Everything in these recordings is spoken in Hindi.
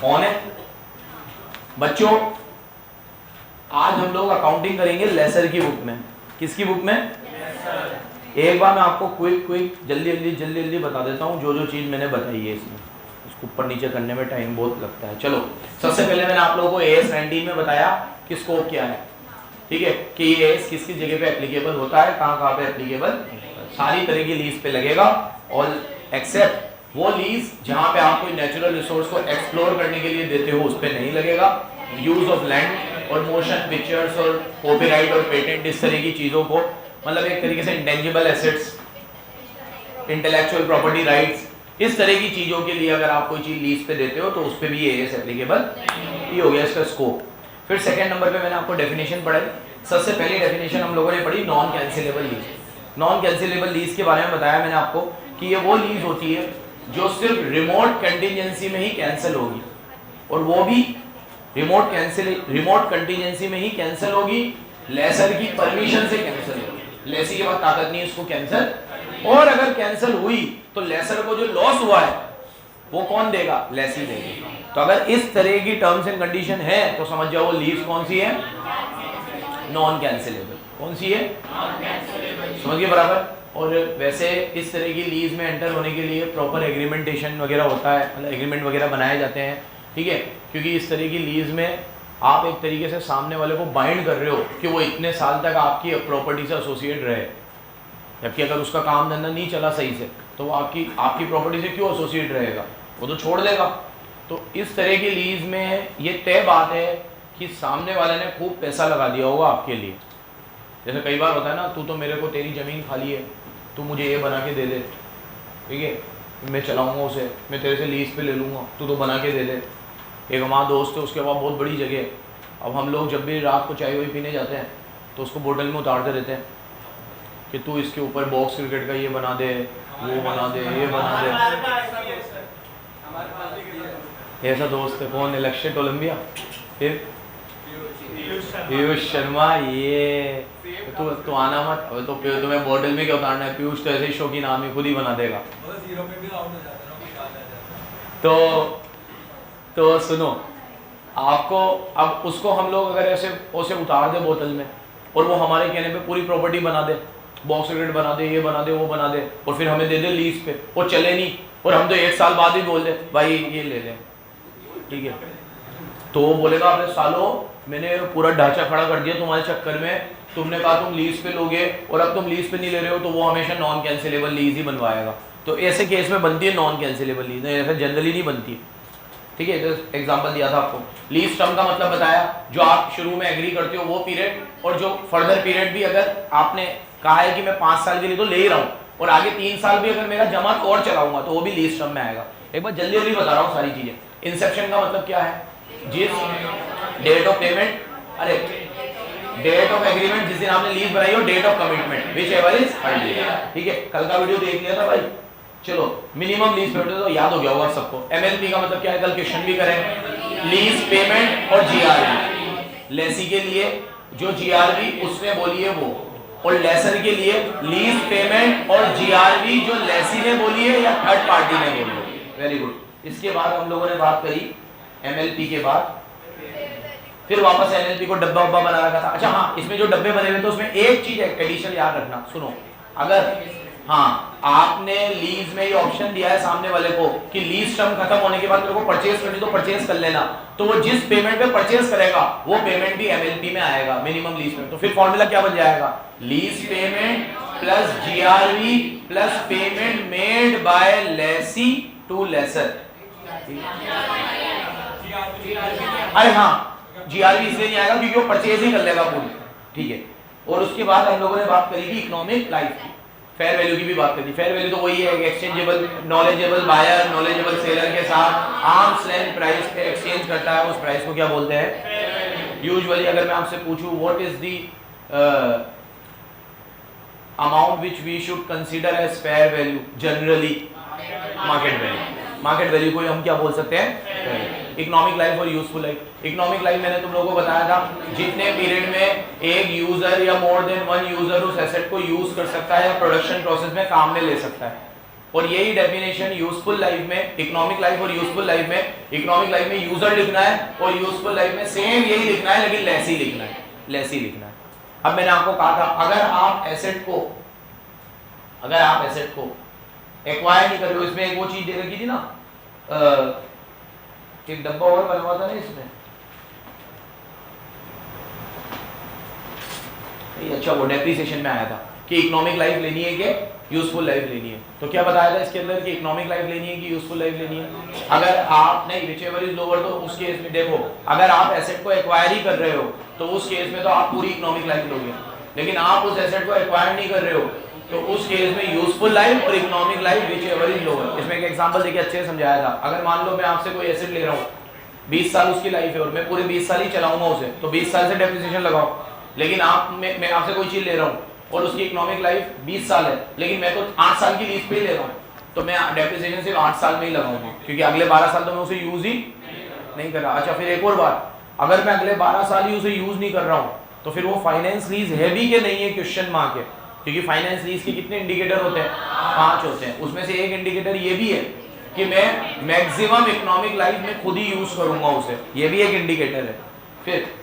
ऑन है। बच्चों आज हम लोग अकाउंटिंग करेंगे लेसर की बुक में। किसकी बुक में? एक बार मैं आपको क्विक जल्दी बता देता हूँ जो जो चीज़ मैंने बताई है इसमें। इसको ऊपर नीचे करने में टाइम बहुत लगता है। चलो सबसे पहले मैंने आप लोगों को AS 19 में बताया कि स्कोप क्या है, ठीक है, कि AS किस किस जगह पे एप्लीकेबल होता है, कहाँ पे एप्लीकेबल, सारी तरह की लीज पे लगेगा। और एक्सेप्ट वो लीज जहाँ पे आप कोई नेचुरल रिसोर्स को एक्सप्लोर करने के लिए देते हो उस पर नहीं लगेगा। यूज ऑफ लैंड और मोशन पिक्चर्स और कॉपीराइट और पेटेंट, इस तरह की चीज़ों को, मतलब एक तरीके से intangible assets, intellectual property rights, इस तरह की चीज़ों के लिए अगर आप कोई चीज़ लीज पे देते हो तो उस पर भी AS एप्लीकेबल। ये हो गया इसका स्कोप। फिर सेकंड नंबर पे मैंने आपको डेफिनेशन पढ़ाई। सबसे पहली डेफिनेशन हम लोगों ने पढ़ी non cancellable lease. Non cancellable lease के बारे में बताया मैंने आपको कि ये वो लीज होती है जो सिर्फ रिमोट कंटीजेंसी में ही कैंसिल होगी, और वो भी रिमोट कंटीजेंसी में ही कैंसिल होगी, लेसर की परमिशन से कैंसिल होगी। लेसी के पास ताकत नहीं है उसको कैंसिल, और अगर कैंसिल हुई तो लेसर को जो लॉस हुआ है वो कौन देगा? लेसी देगा। तो अगर इस तरह की टर्म्स एंड कंडीशन है तो समझ जाओ वो लीज कौन सी है? Non cancellable. कौन सी है? समझ गए बराबर। और वैसे इस तरह की लीज में एंटर होने के लिए प्रॉपर एग्रीमेंटेशन वगैरह होता है, मतलब एग्रीमेंट वगैरह बनाए जाते हैं, ठीक है, क्योंकि इस तरह की लीज में आप एक तरीके से सामने वाले को बाइंड कर रहे हो कि वो इतने साल तक आपकी प्रॉपर्टी से एसोसिएट रहे, जबकि अगर उसका काम धंधा नहीं चला सही से तो वो आपकी प्रॉपर्टी से क्यों एसोसिएट रहेगा, वो तो छोड़ देगा। तो इस तरह की लीज में ये तय बात है कि सामने वाले ने खूब पैसा लगा दिया होगा आपके लिए। जैसे कई बार होता है ना, तू तो मेरे को, तेरी ज़मीन खाली है, तू मुझे ये बना के दे दे, ठीक है, मैं चलाऊंगा उसे, मैं तेरे से लीज पे ले लूँगा, तू तो बना के दे दे। एक हमारा दोस्त है, उसके पास बहुत बड़ी जगह है। अब हम लोग जब भी रात को चाय वाय पीने जाते हैं तो उसको बोतल में उतारते रहते हैं कि तू इसके ऊपर बॉक्स क्रिकेट का ये बना दे, वो बना दे, ये बना दे। ऐसा दोस्त है कौन? लक्ष्य कोलंबिया, फिर पीयूष शर्मा। ये तो आना मत, तो तुम्हें बोतल में क्या उतारना है? पीयूष तो ऐसे ही शौकीन आदमी, खुद ही बना देगा। तो सुनो, आपको अब उसको हम लोग अगर ऐसे उतार दे बोतल में और वो हमारे कहने पे पूरी प्रॉपर्टी बना दे, बॉक्स क्रिकेट बना दे, ये बना दे, वो बना दे, और फिर हमें दे दे लीज पे, वो चले नहीं, और हम तो 1 साल बाद ही बोल दे भाई ये ले लें, ठीक है, तो वो बोलेगा अरे सालो मैंने पूरा ढांचा खड़ा कर दिया तुम्हारे चक्कर में, तुमने कहा तुम लीज पे लोगे और अब तुम लीज पे नहीं ले रहे हो, तो वो हमेशा नॉन कैंसिलेबल लीज ही बनवाएगा। तो ऐसे केस में बनती है नॉन कैंसिलेबल लीज, ऐसे जनरली नहीं बनती, ठीक है। तो एग्जांपल दिया था आपको, लीज टर्म का मतलब बताया, जो आप शुरू में एग्री करते हो वो पीरियड, और जो फर्दर पीरियड भी अगर आपने कहा है कि मैं 5 साल के लिए तो ले ही रहा हूँ और आगे 3 साल भी अगर मेरा जमा और चलाऊंगा तो वो भी लीज टर्म में आएगा। एक बार जल्दी बता रहा हूँ सारी चीजें। इंसेप्शन का मतलब क्या है? जिस डेट ऑफ पेमेंट, अरे डेट ऑफ एग्रीमेंट जिस दिन आपने लीज बनाई हो, date of commitment whichever is earlier, ठीक है। कल का वीडियो देख लिया था भाई, चलो मिनिमम लीज पेमेंट तो याद हो गया होगा सबको। MLP का मतलब क्या है? कल क्वेश्चन भी करें। लीज पेमेंट और GRV, लेसी के लिए जो GRV उसने बोली है वो, और लेसर के लिए लीज पेमेंट और GRV जो लेसी ने बोली है या थर्ड पार्टी ने बोली है। Very good. इसके बाद हम लोगों ने बात करी MLP के बाद, फिर वापस MLP को डब्बा वब्बा बना रखा था। अच्छा हाँ, इसमें जो डब्बे बने हुए थे उसमें एक चीज एडिशनल याद रखना, सुनो, अगर हाँ आपने लीज में ये ऑप्शन दिया है सामने वाले को कि लीज टर्म खत्म होने के बाद तेरे को परचेज करनी तो परचेज कर लेना, तो वो जिस पेमेंट पे परचेज करेगा वो पेमेंट भी MLP में आएगा, मिनिमम लीज पेमेंट। तो फिर फॉर्मूला क्या बन जाएगा? Lease payment plus GRV plus payment made by lessee to lessor. अरे हाँ, GRV इसलिए नहीं आएगा क्योंकि वो परचेज ही कर लेगा पूरी, ठीक है। और उसके बाद हम लोगों ने बात करी थी इकोनॉमिक लाइफ की, फेयर वैल्यू की भी बात करी। फेयर वैल्यू तो वही है, exchangeable knowledgeable buyer knowledgeable seller के साथ आर्म्स लेंथ प्राइस पे एक्सचेंज करता है, उस प्राइस को क्या बोलते हैं? यूजुअली अगर मैं आपसे पूछूं what is the amount which we should consider as fair value, generally market value. Market value को हम क्या बोल सकते हैं? इकोनॉमिक लाइफ और यूजफुल लाइफ। इकोनॉमिक लाइफ मैंने तुम लोगों को बताया था, जितने पीरियड में एक यूजर या मोर देन वन यूजर उस एसेट को यूज कर सकता है या प्रोडक्शन प्रोसेस में काम में ले सकता है, और यही डेफिनेशन यूजफुल लाइफ में, इकोनॉमिक लाइफ और यूजफुल लाइफ में, इकोनॉमिक लाइफ में यूजर लिखना है और यूजफुल लाइफ में सेम यही लिखना है, लेकिन लेसी लिखना है, लेसी लिखना है। अब मैंने आपको कहा था अगर आप एसेट को एक्वायर नहीं कर रहे हो, इसमें एक वो चीज दे रखी थी ना, एक डब्बा और बना हुआ था ना इसमें, अच्छा वो डेप्रिसिएशन में आया था कि इकोनॉमिक लाइफ लेनी है कि यूजफुल लाइफ लेनी है। तो क्या बताया था इसके अंदर कि इकोनॉमिक लाइफ लेनी है कि यूजफुल लाइफ लेनी है। अगर आप नहीं विचेवर इज लोअर, तो उस केस में देखो अगर आप एसेट को एक्वायर ही कर रहे हो तो उस केस में तो आप पूरी इकोनॉमिक लाइफ लोगे, लेकिन आप उस एसेट को एक्वायर नहीं कर रहे हो तो उस केस में यूजफुल लाइफ और economic life whichever is lower. इसमें एक एग्जांपल देखिए अच्छे से समझाया था। अगर मान लो मैं आपसे कोई एसेट ले रहा हूँ, 20 साल उसकी लाइफ है और मैं पूरे 20 साल ही चलाऊंगा उसे, तो 20 साल से डेप्रिसिएशन लगाओ। लेकिन मैं आपसे कोई चीज ले रहा हूँ और उसकी इकोनॉमिक लाइफ 20 साल है, लेकिन मैं तो 8 साल की लीज पे ही ले रहा हूँ, तो मैं डेप्रिसिएशन सिर्फ 8 साल में ही लगाऊंगा, क्योंकि अगले 12 साल तो मैं उसे यूज ही नहीं कर रहा। अच्छा फिर एक और बात, अगर मैं अगले 12 साल ही उसे यूज नहीं कर रहा हूँ तो फिर वो फाइनेंस लीज है भी कि नहीं है, क्वेश्चन मार्क है। क्योंकि फाइनेंस लीज के कितने इंडिकेटर होते हैं? 5 होते हैं। उसमें से एक इंडिकेटर ये भी है कि मैं मैक्सिमम इकोनॉमिक लाइफ में खुद ही यूज करूंगा उसे, ये भी एक इंडिकेटर है। फिर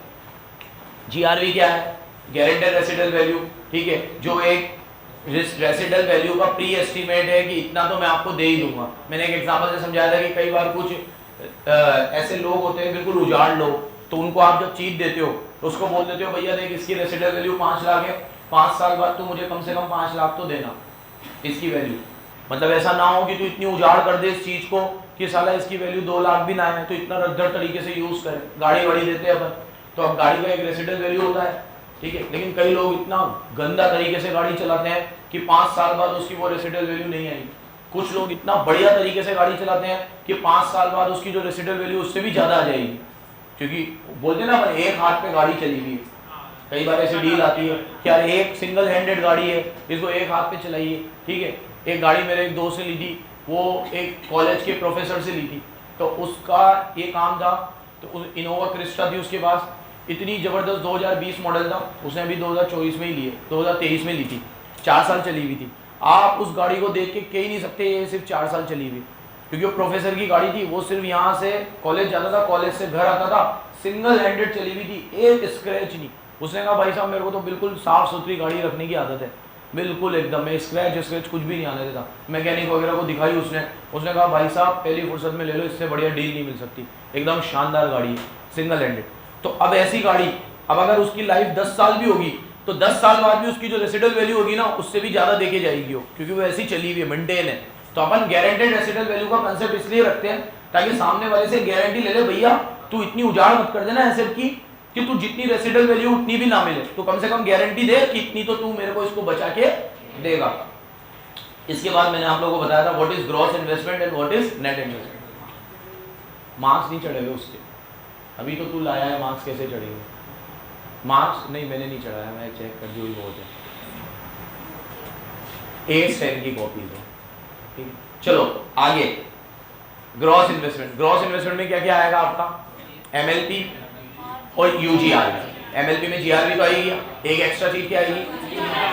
जीआरवी क्या है? गारंटेड रेसिडुअल वैल्यू, ठीक है, जो एक रेसिडुअल वैल्यू का प्री एस्टीमेट है कि इतना तो मैं आपको दे ही दूंगा। मैंने एक एग्जांपल से समझाया था कि कई बार कुछ ऐसे लोग होते हैं बिल्कुल उजाड़ लोग, तो उनको आप जब चीज देते हो तो उसको बोल देते हो भैया देख इसकी रेसिडुअल वैल्यू 5 लाख है, 5 साल बाद तू मुझे कम से कम 5 लाख तो देना इसकी वैल्यू। मतलब ऐसा ना हो कि तू इतनी उजाड़ कर दे इस चीज को कि साला इसकी वैल्यू 2 लाख भी ना है, तो इतना रद्दर तरीके से यूज करे। गाड़ी वाड़ी देते हैं अपन, तो अब गाड़ी का एक रेसिडुअल वैल्यू होता है, ठीक है, लेकिन कई लोग इतना गंदा तरीके से गाड़ी चलाते हैं कि 5 साल बाद उसकी वो रेसिडुअल वैल्यू नहीं आएगी। कुछ लोग इतना बढ़िया तरीके से गाड़ी चलाते हैं कि 5 साल बाद उसकी जो रेसिडुअल वैल्यू उससे भी ज्यादा आ जाएगी, क्योंकि बोलते ना अपन एक हाथ पे गाड़ी चली हुई है। कई बार ऐसी डील आती है कि यार एक सिंगल हैंडेड गाड़ी है, इसको एक हाथ पे चलाइए, ठीक है। एक गाड़ी मेरे एक दोस्त ने ली थी, वो एक कॉलेज के प्रोफेसर से ली थी, तो उसका ये काम था, तो इनोवा क्रिस्टा थी उसके पास, इतनी ज़बरदस्त 2020 मॉडल था, उसने अभी 2024 में ही लिए, 2023 में ली थी, 4 साल चली हुई थी। आप उस गाड़ी को देख के कह ही नहीं सकते ये सिर्फ 4 साल चली हुई, क्योंकि वो प्रोफेसर की गाड़ी थी। वो सिर्फ यहाँ से कॉलेज जाता था, कॉलेज से घर आता था, सिंगल हैंडेड चली हुई थी, एक स्क्रैच नहीं। उसने कहा भाई साहब मेरे को तो बिल्कुल साफ सुथरी गाड़ी रखने की आदत है, बिल्कुल एकदम, मैं स्क्रैच कुछ भी नहीं आने देता। मैकेनिक वगैरह को दिखाई उसने कहा भाई साहब पहली फुर्सत में ले लो, इससे बढ़िया डील नहीं मिल सकती, एकदम शानदार गाड़ी है, सिंगल हैंडेड। तो अब ऐसी गाड़ी, अब अगर उसकी लाइफ 10 साल भी होगी तो 10 साल बाद भी उसकी जो रेसिडुअल वैल्यू होगी ना उससे भी ज़्यादा देके जाएगी वो, क्योंकि वो ऐसी चली हुई है, मेंटेन है। तो अपन गारंटेड रेसिडुअल वैल्यू का कंसेप्ट इसलिए रखते हैं ताकि सामने वाले से गारंटी ले ले भैया तू इतनी उजाड़ मत कर देना एसेट की कि तू जितनी रेसिडुअल वैल्यू उतनी भी ना मिले, तो कम से कम गारंटी दे कि इतनी तो तू मेरे को इसको बचा के देगा। इसके बाद मैंने आप लोगों को बताया था what is gross investment and what is net investment. Marks नहीं चढ़े हुए उसके, अभी तो तू लाया है, मार्क्स कैसे चढ़ेंगे? मार्क्स नहीं, मैंने नहीं चढ़ाया, मैं चेक कर दी, बहुत है, 8 की कॉपीज है, ठीक है। चलो आगे, ग्रॉस इन्वेस्टमेंट। ग्रॉस इन्वेस्टमेंट में क्या क्या आएगा आपका? एमएलपी और यूजीआरवी। एमएलपी में जीआरवी तो आएगी, एक एक्स्ट्रा चीज क्या आएगी?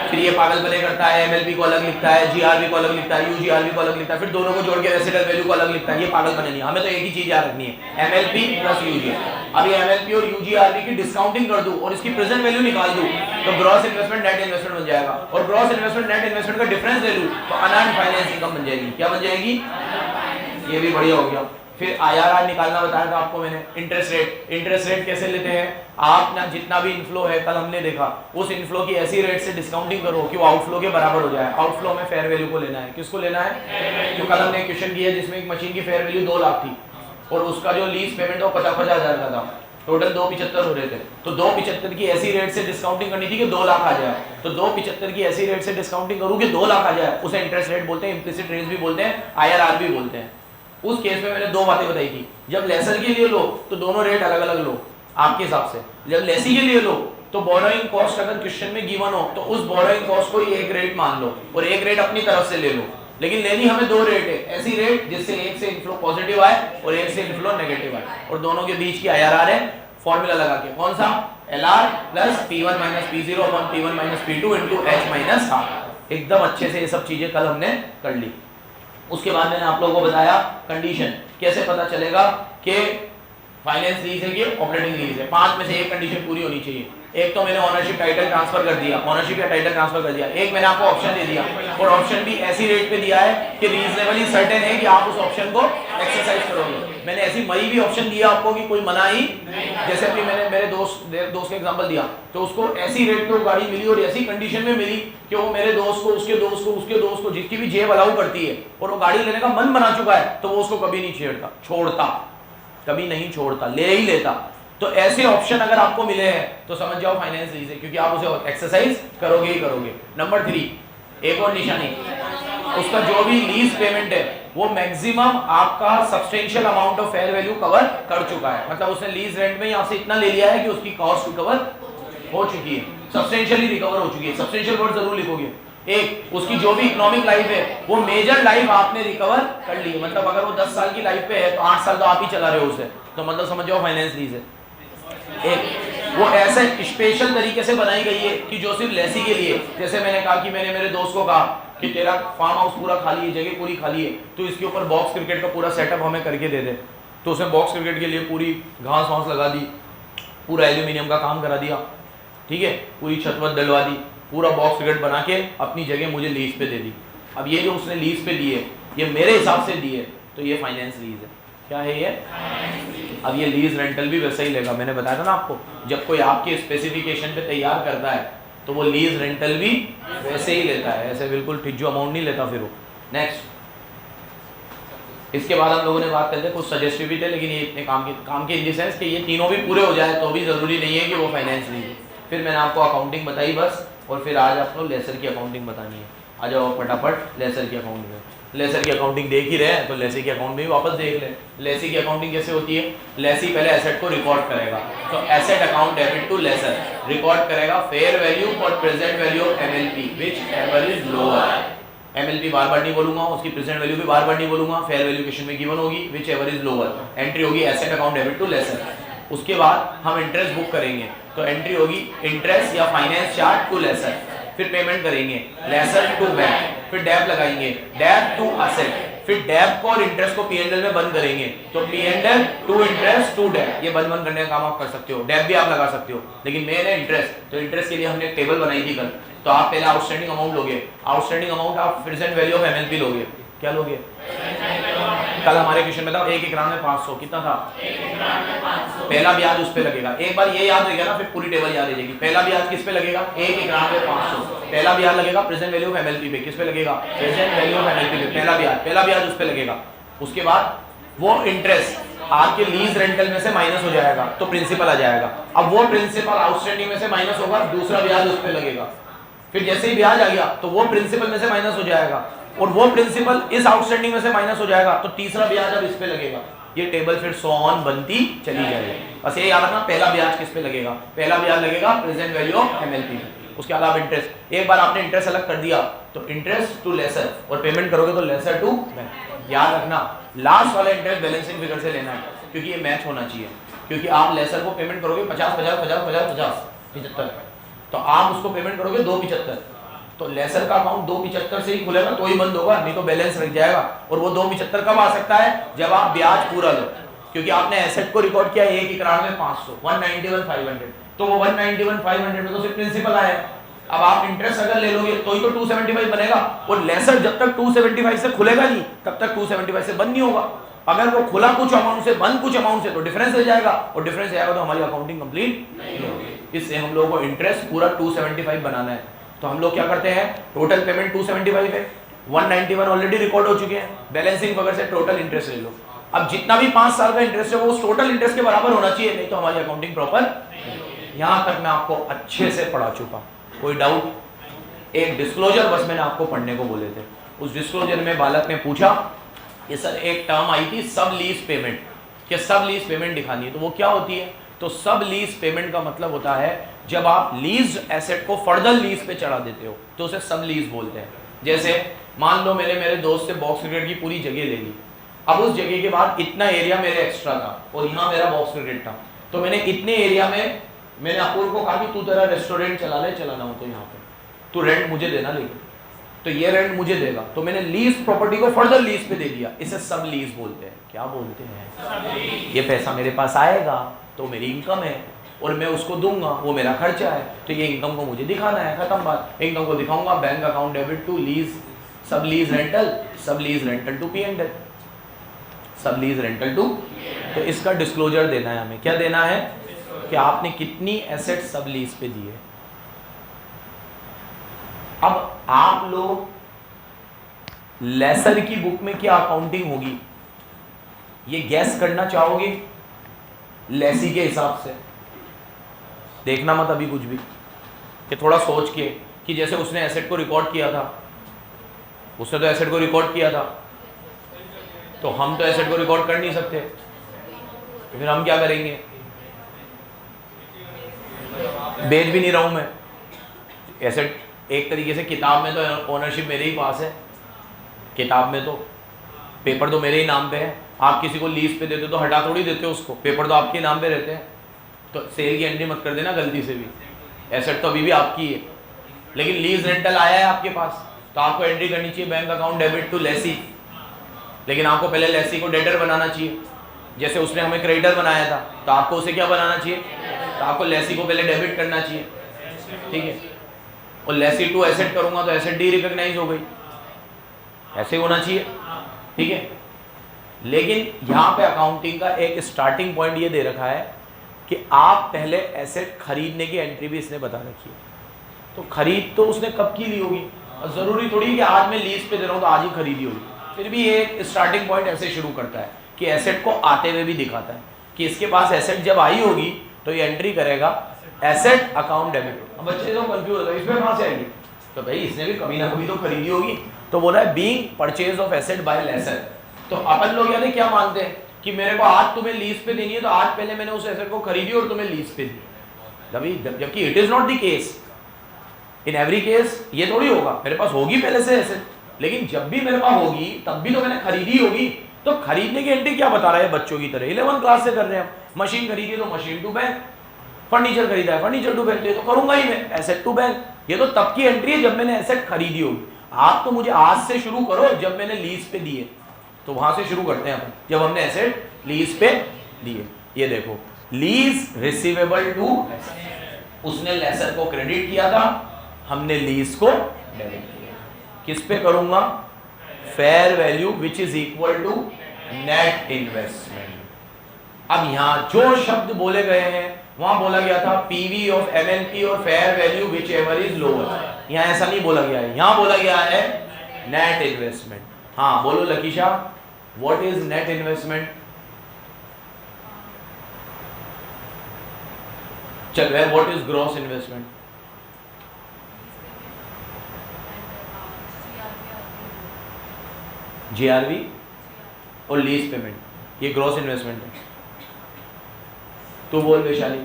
फिर ये पागल बने करता है, एमएलपी को अलग लिखता है, जीआरवी को अलग लिखता है, यूजीआरवी को अलग लिखता है, फिर दोनों को जोड़ के रेसिडुअल वैल्यू को अलग लिखता है। ये पागल बने नहीं, हमें तो एक ही चीज याद रखनी है, एमएलपी प्लस यूजीआरवी। अभी एमएलपी और यूजीआरवी की डिस्काउंटिंग कर दूं और इसकी प्रेजेंट वैल्यू निकाल दूं तो ग्रॉस इन्वेस्टमेंट नेट इन्वेस्टमेंट बन जाएगा, और ग्रॉस इन्वेस्टमेंट नेट इन्वेस्टमेंट का डिफरेंस ले लूं तो अनअर्न्ड फाइनेंस इनकम बन जाएगी। क्या बन जाएगी? ये भी बढ़िया हो गया। फिर आईआरआर निकालना बताया था आपको मैंने। इंटरेस्ट रेट कैसे लेते हैं? आप ना जितना भी इनफ्लो है, कल हमने देखा, उस इनफ्लो की ऐसी रेट से डिस्काउंटिंग करो कि वो आउटफ्लो के बराबर हो जाए। आउटफ्लो में फेयर वैल्यू को लेना है। किसको लेना है? तो कल हमने क्वेश्चन किया जिसमें एक मशीन की फेयर वैल्यू 2 लाख थी और उसका जो लीज पेमेंट वो 50,000 का था, टोटल 275 हो रहे थे। तो 275 की ऐसी रेट से डिस्काउंटिंग करनी थी कि 2 लाख आ जाए। तो 275 की ऐसी रेट से डिस्काउंटिंग करूँ कि 2 लाख आ जाए, उसे इंटरेस्ट रेट बोलते हैं, इम्प्लिसिट रेट भी बोलते हैं, आईआरआर भी बोलते हैं। उस केस में मैंने 2 बातें बताई थी, जब लेसर के लिए लो तो दोनों रेट अलग अलग लो आपके हिसाब से, जब लेसी के लिए लो तो बोरोइंग कॉस्ट अगर क्वेश्चन में गिवन हो तो उस बोरोइंग कॉस्ट को ही एक रेट मान लो और एक रेट अपनी तरफ से ले लो। लेकिन लेनी हमें 2 रेट है, ऐसी रेट जिससे एक से इनफ्लो पॉजिटिव आए और एक से इनफ्लो नेगेटिव आए, और दोनों के बीच की आईआरआर है फॉर्मूला लगा के। कौन सा? LR plus P1 minus P0 upon P1 minus P2 into H minus half. एकदम अच्छे से ये सब चीजें कल हमने कर ली। उसके बाद मैंने आप लोगों को बताया कंडीशन, कैसे पता चलेगा कि फाइनेंस लीज है कि ऑपरेटिंग लीज है। 5 में से एक कंडीशन पूरी होनी चाहिए। एक तो मैंने ओनरशिप टाइटल ट्रांसफर कर दिया, ओनरशिप या टाइटल ट्रांसफर कर दिया। एक मैंने आपको ऑप्शन दे दिया और ऑप्शन भी ऐसी रेट पे दिया है कि रीजनेबली सर्टेन है कि आप उस ऑप्शन को एक्सरसाइज करोगे। मैंने ऐसी मई भी ऑप्शन दिया आपको कि कोई मना ही, जैसे अभी मैंने मेरे दोस्त का एग्जांपल दिया, तो उसको ऐसी रेट पे गाड़ी मिली और ऐसी कंडीशन में मिली कि वो मेरे दोस्त को, उसके दोस्त को, उसके दोस्त को, जिसकी भी जेब अलाउ करती है और वो गाड़ी लेने का मन बना चुका है, तो वो उसको कभी नहीं छोड़ता, कभी नहीं छोड़ता, ले ही लेता। तो ऐसे ऑप्शन अगर आपको मिले हैं तो समझ जाओ फाइनेंस लीज है, क्योंकि आप उसे एक्सरसाइज करोगे ही करोगे। नंबर 3, एक और निशानी, उसका जो भी लीज पेमेंट है वो मैक्सिमम आपका substantial amount of fair value cover कर चुका है। मतलब उसने लीज रेंट में ही आपसे इतना ले लिया है कि उसकी कॉस्ट रिकवर हो चुकी है, सब्सटेंशियली रिकवर हो चुकी है। सब्सटेंशियल वर्ड जरूर लिखोगे। एक, उसकी जो भी इकोनॉमिक लाइफ है वो मेजर लाइफ आपने रिकवर कर ली है। मतलब अगर वो 10 साल की लाइफ पे है तो 8 साल तो आप ही चला रहे हो उसे, तो मतलब समझ जाओ फाइनेंस लीज है। एक, वो ऐसे स्पेशल तरीके से बनाई गई है कि जो सिर्फ लेसी के लिए, जैसे मैंने कहा कि मैंने मेरे दोस्त को कहा कि तेरा फार्म हाउस पूरा खाली है, जगह पूरी खाली है, तो इसके ऊपर बॉक्स क्रिकेट का पूरा सेटअप हमें करके दे दे। तो उसने बॉक्स क्रिकेट के लिए पूरी घास वास लगा दी, पूरा एल्यूमिनियम का काम करा दिया, ठीक है, पूरी छत वत डलवा दी, पूरा बॉक्स क्रिकेट बना के अपनी जगह मुझे लीज पे दे दी। अब ये जो उसने लीज पे दी है, ये मेरे हिसाब से दी है, तो ये फाइनेंस लीज है। क्या है ये? अब ये लीज रेंटल भी वैसा ही लेगा। मैंने बताया था ना आपको, जब कोई आपके स्पेसिफिकेशन पे तैयार करता है तो वो लीज रेंटल भी वैसे ही लेता है, ऐसे बिल्कुल ठिज्जू अमाउंट नहीं लेता फिर वो। नेक्स्ट, इसके बाद हम लोगों ने बात करते हैं कुछ सजेस्टिव भी थे, लेकिन ये इतने काम के इन द सेंस कि ये तीनों भी पूरे हो जाए तो भी जरूरी नहीं है कि वो फाइनेंस लीज है। फिर मैंने आपको अकाउंटिंग बताई बस, और फिर आज आपको लेसर की अकाउंटिंग बतानी है। आ जाओ फटाफट लेसर की अकाउंट में। लेसर की अकाउंटिंग देख ही रहे हैं तो लेसी की अकाउंट में भी वापस देख लें। लेसी की अकाउंटिंग कैसे होती है? लेसी पहले एसेट को रिकॉर्ड करेगा, तो asset account debit to lessor, record करेगा फेयर वैल्यू और present value of MLP whichever is lower. MLP बार बार नहीं बोलूंगा, उसकी प्रेजेंट वैल्यू भी बार बार नहीं बोलूंगा, फेयर वैल्यू क्वेश्चन में गिवन होगी, whichever is lower. Entry होगी asset account debit to lessor. उसके बाद हम इंटरेस्ट बुक करेंगे, तो एंट्री होगी इंटरेस्ट या फाइनेंस चार्ज टू लेसर। फिर पेमेंट करेंगे लेसर टू बैंक, फिर डेब लगाएंगे, डेब टू असेट, फिर डेब को और इंटरेस्ट को पीएनएल में बंद करेंगे, तो पीएनएल टू इंटरेस्ट टू डेब। ये बंद करने का काम आप कर सकते हो, डेब भी आप लगा सकते हो, लेकिन मेन है इंटरेस्ट। तो इंटरेस्ट के लिए हमने एक टेबल बनाई थी कल, तो आप पहले आउटस्टैंडिंग अमाउंट लोगे, आउटस्टैंडिंग अमाउंट आप प्रेजेंट वैल्यू ऑफ एमएलपी लोगे। क्या लोगे? कल हमारे क्वेश्चन में था 1/500 कितना था? पहला ब्याज उस पे लगेगा। एक बार ये याद रहेगा ना, फिर पूरी टेबल याद रहेगी। पहला ब्याज किस पे लगेगा? 1/500 पहला ब्याज लगेगा प्रेजेंट वैल्यू ऑफ एमएलपी पे। किस पे लगेगा? प्रेजेंट वैल्यू ऑफ एमएलपी पे पहला ब्याज उस पे लगेगा। उसके बाद वो इंटरेस्ट आपके लीज रेंटल में से माइनस हो जाएगा, तो प्रिंसिपल आ जाएगा। अब वो प्रिंसिपल आउटस्टैंडिंग में से माइनस होगा, दूसरा ब्याज उस पे लगेगा। फिर जैसे ही ब्याज आ गया तो वो प्रिंसिपल में से माइनस हो जाएगा, और वो प्रिंसिपल इस आउटस्टैंडिंग में से माइनस हो जाएगा, तो तीसरा ब्याज अब इस पे लगेगा। ये टेबल फिर सो ऑन बनती चली जाएगी। बस ये याद रखना, पहला ब्याज किस पे लगेगा? पहला ब्याज लगेगा प्रेजेंट वैल्यू ऑफ एमएलपी पे। उसके अलावा इंटरेस्ट, एक बार आपने इंटरेस्ट अलग कर दिया तो इंटरेस्ट टू लेसर, और पेमेंट करोगे तो लेसर टू बैंक। याद रखना लास्ट वाला इंटरेस्ट बैलेंसिंग फिगर से लेना है, क्योंकि ये मैच होना चाहिए। क्योंकि आप लेसर को पेमेंट करोगे 50 50 50 50 50 75, तो आप उसको पेमेंट करोगे 275, तो लेसर का अकाउंट 275 से ही खुलेगा, तो ही बंद होगा, नहीं तो बैलेंस रख जाएगा। और वो 275 कब आ सकता है? जब आप ब्याज पूरा लो, क्योंकि आपने एसेट को रिकॉर्ड किया 1/500 191,500, तो वो 191,500 में तो सिर्फ प्रिंसिपल आया। अब आप इंटरेस्ट अगर ले लोगे तो ही तो 275 बनेगा, और लेसर जब तक 275 से खुलेगा नहीं तब तक 275 से बंद नहीं होगा। अगर वो खुला कुछ अमाउंट से, बंद कुछ अमाउंट से, तो डिफरेंस रह जाएगा, और डिफरेंस जाएगा तो हमारी अकाउंटिंग कंप्लीट नहीं होगी। इससे हम लोगों को इंटरेस्ट पूरा 275 बनाना है। तो हम लोग क्या करते हैं, टोटल पेमेंट 275 है, 191 ऑलरेडी रिकॉर्ड हो चुके हैं, बैलेंसिंग वगैरह से टोटल इंटरेस्ट ले लो। अब जितना भी 5 साल का इंटरेस्ट है वो उस टोटल इंटरेस्ट के बराबर होना चाहिए, नहीं तो हमारी अकाउंटिंग प्रॉपर। यहां तक मैं आपको अच्छे से पढ़ा चुका, कोई डाउट? एक डिस्क्लोजर बस मैंने आपको पढ़ने को बोले थे। उस डिस्क्लोजर में बालक ने पूछा कि सर एक टर्म आई थी सब लीज पेमेंट, कि सब लीज पेमेंट दिखानी है, तो वो क्या होती है? तो सब लीज पेमेंट का मतलब होता है जब आप लीज एसेट को फर्दर लीज पे चढ़ा देते हो, तो उसे सब लीज बोलते हैं। जैसे मान लो मैंने मेरे दोस्त से बॉक्स क्रिकेट की पूरी जगह ले ली, अब उस जगह के बाद इतना एरिया मेरे एक्स्ट्रा था और यहाँ मेरा बॉक्स क्रिकेट था, तो मैंने इतने एरिया में मैंने अपूर्व को कहा कि तू तेरा रेस्टोरेंट चला ले, चलाना हो तो यहाँ पे तू रेंट मुझे देना, लेकिन तो ये रेंट मुझे देगा, तो मैंने लीज प्रॉपर्टी को फर्दर लीज पे दे दिया, इसे सब लीज बोलते हैं। क्या बोलते हैं? ये पैसा मेरे पास आएगा तो मेरी इनकम है और मैं उसको दूंगा, वो मेरा खर्चा है, तो ये इनकम को मुझे दिखाना है, खत्म बात। इनकम को दिखाऊंगा, bank account debit to lease, सब लीज रेंटल, सब लीज रेंटल टू P&L, सब लीज रेंटल टू। तो इसका डिस्क्लोजर देना है हमें। क्या देना है? कि आपने कितनी एसेट सब लीज पे दी है। अब आप लोग लेसर की बुक में क्या अकाउंटिंग होगी ये गैस करना चाहोगे? लेसी के हिसाब से देखना मत अभी कुछ भी, कि थोड़ा सोच के, कि जैसे उसने एसेट को रिकॉर्ड किया था, उसने तो एसेट को रिकॉर्ड किया था, तो हम तो एसेट को रिकॉर्ड कर नहीं सकते, तो फिर हम क्या करेंगे? बेच भी नहीं रहा हूं मैं एसेट। एक तरीके से किताब में तो ओनरशिप मेरे ही पास है, किताब में तो पेपर तो मेरे ही नाम पे है। आप किसी को लीज पे देते हो तो हटा थोड़ी देते हो उसको, पेपर तो आपके नाम पे रहते हैं। तो सेल की एंट्री मत कर देना गलती से भी, एसेट तो अभी भी आपकी है, लेकिन लीज रेंटल आया है आपके पास, तो आपको एंट्री करनी चाहिए bank account debit to lessee. लेकिन आपको पहले लेसी को डेटर बनाना चाहिए, जैसे उसने हमें क्रेडिटर बनाया था, तो आपको उसे क्या बनाना चाहिए? तो आपको लेसी को पहले डेबिट करना चाहिए, ठीक है। और लेसी टू एसेट करूंगा तो एसेट डी रिकॉग्नाइज हो गई, ऐसे होना चाहिए, ठीक है। लेकिन यहाँ पे अकाउंटिंग का एक स्टार्टिंग पॉइंट ये दे रखा है कि आप पहले एसेट खरीदने की एंट्री भी इसने बता रखी है। तो खरीद तो उसने कब की ली होगी? जरूरी थोड़ी कि आज मैं लीज पे दे रहा हूँ तो आज ही खरीदी होगी। फिर भी एक स्टार्टिंग पॉइंट ऐसे शुरू करता है कि एसेट को आते हुए भी दिखाता है कि इसके पास एसेट जब आई होगी तो ये एंट्री करेगा एसेट अकाउंट डेबिट। अब बच्चे तो कंफ्यूज होते हैं, इसमें कहाँ से आएगी? तो भाई इसने भी कभी ना कभी तो खरीदी होगी। तो बोला है being purchase of asset by lessor. तो अपन लोग यानी क्या मानते हैं कि मेरे को आज तुम्हें लीज पे देनी है, तो आज पहले मैंने उस एसेट को खरीदी और तुम्हें लीज पे दी, जबकि it is not the case. In every case ये थोड़ी होगा, मेरे पास होगी पहले से एसेट, लेकिन जब भी मेरे पास होगी तब भी तो मैंने खरीदी होगी। तो खरीदने की एंट्री क्या बता रहा है? बच्चों की तरह 11 क्लास से कर रहे हैं। मशीन खरीदी तो मशीन टू बैंक, फर्नीचर खरीदा है फर्नीचर टू बैंक, तो करूंगा ही मैं एसेट टू बैंक। ये तो तब की एंट्री है जब मैंने एसेट खरीदी होगी। आप तो मुझे आज से शुरू करो जब मैंने लीज पे दिए, तो वहां से शुरू करते हैं अपन, जब हमने एसेट लीज पे दिए। ये देखो, लीज रिसीवेबल टू, उसने लेसर को क्रेडिट किया था, हमने लीज को डेबिट किया। किस पे करूंगा? Fair value which is equal to net investment. अब यहां जो शब्द बोले गए हैं वहां बोला गया था पीवी ऑफ एमएनपी और fair value which ever is lower. यहां ऐसा नहीं बोला गया है, यहां बोला गया है नेट इन्वेस्टमेंट। हाँ बोलो Lakisha, what is net investment? चल भाई, what is gross investment? GRV और लीज पेमेंट, ये ग्रॉस इन्वेस्टमेंट है। तो बोल वैशाली,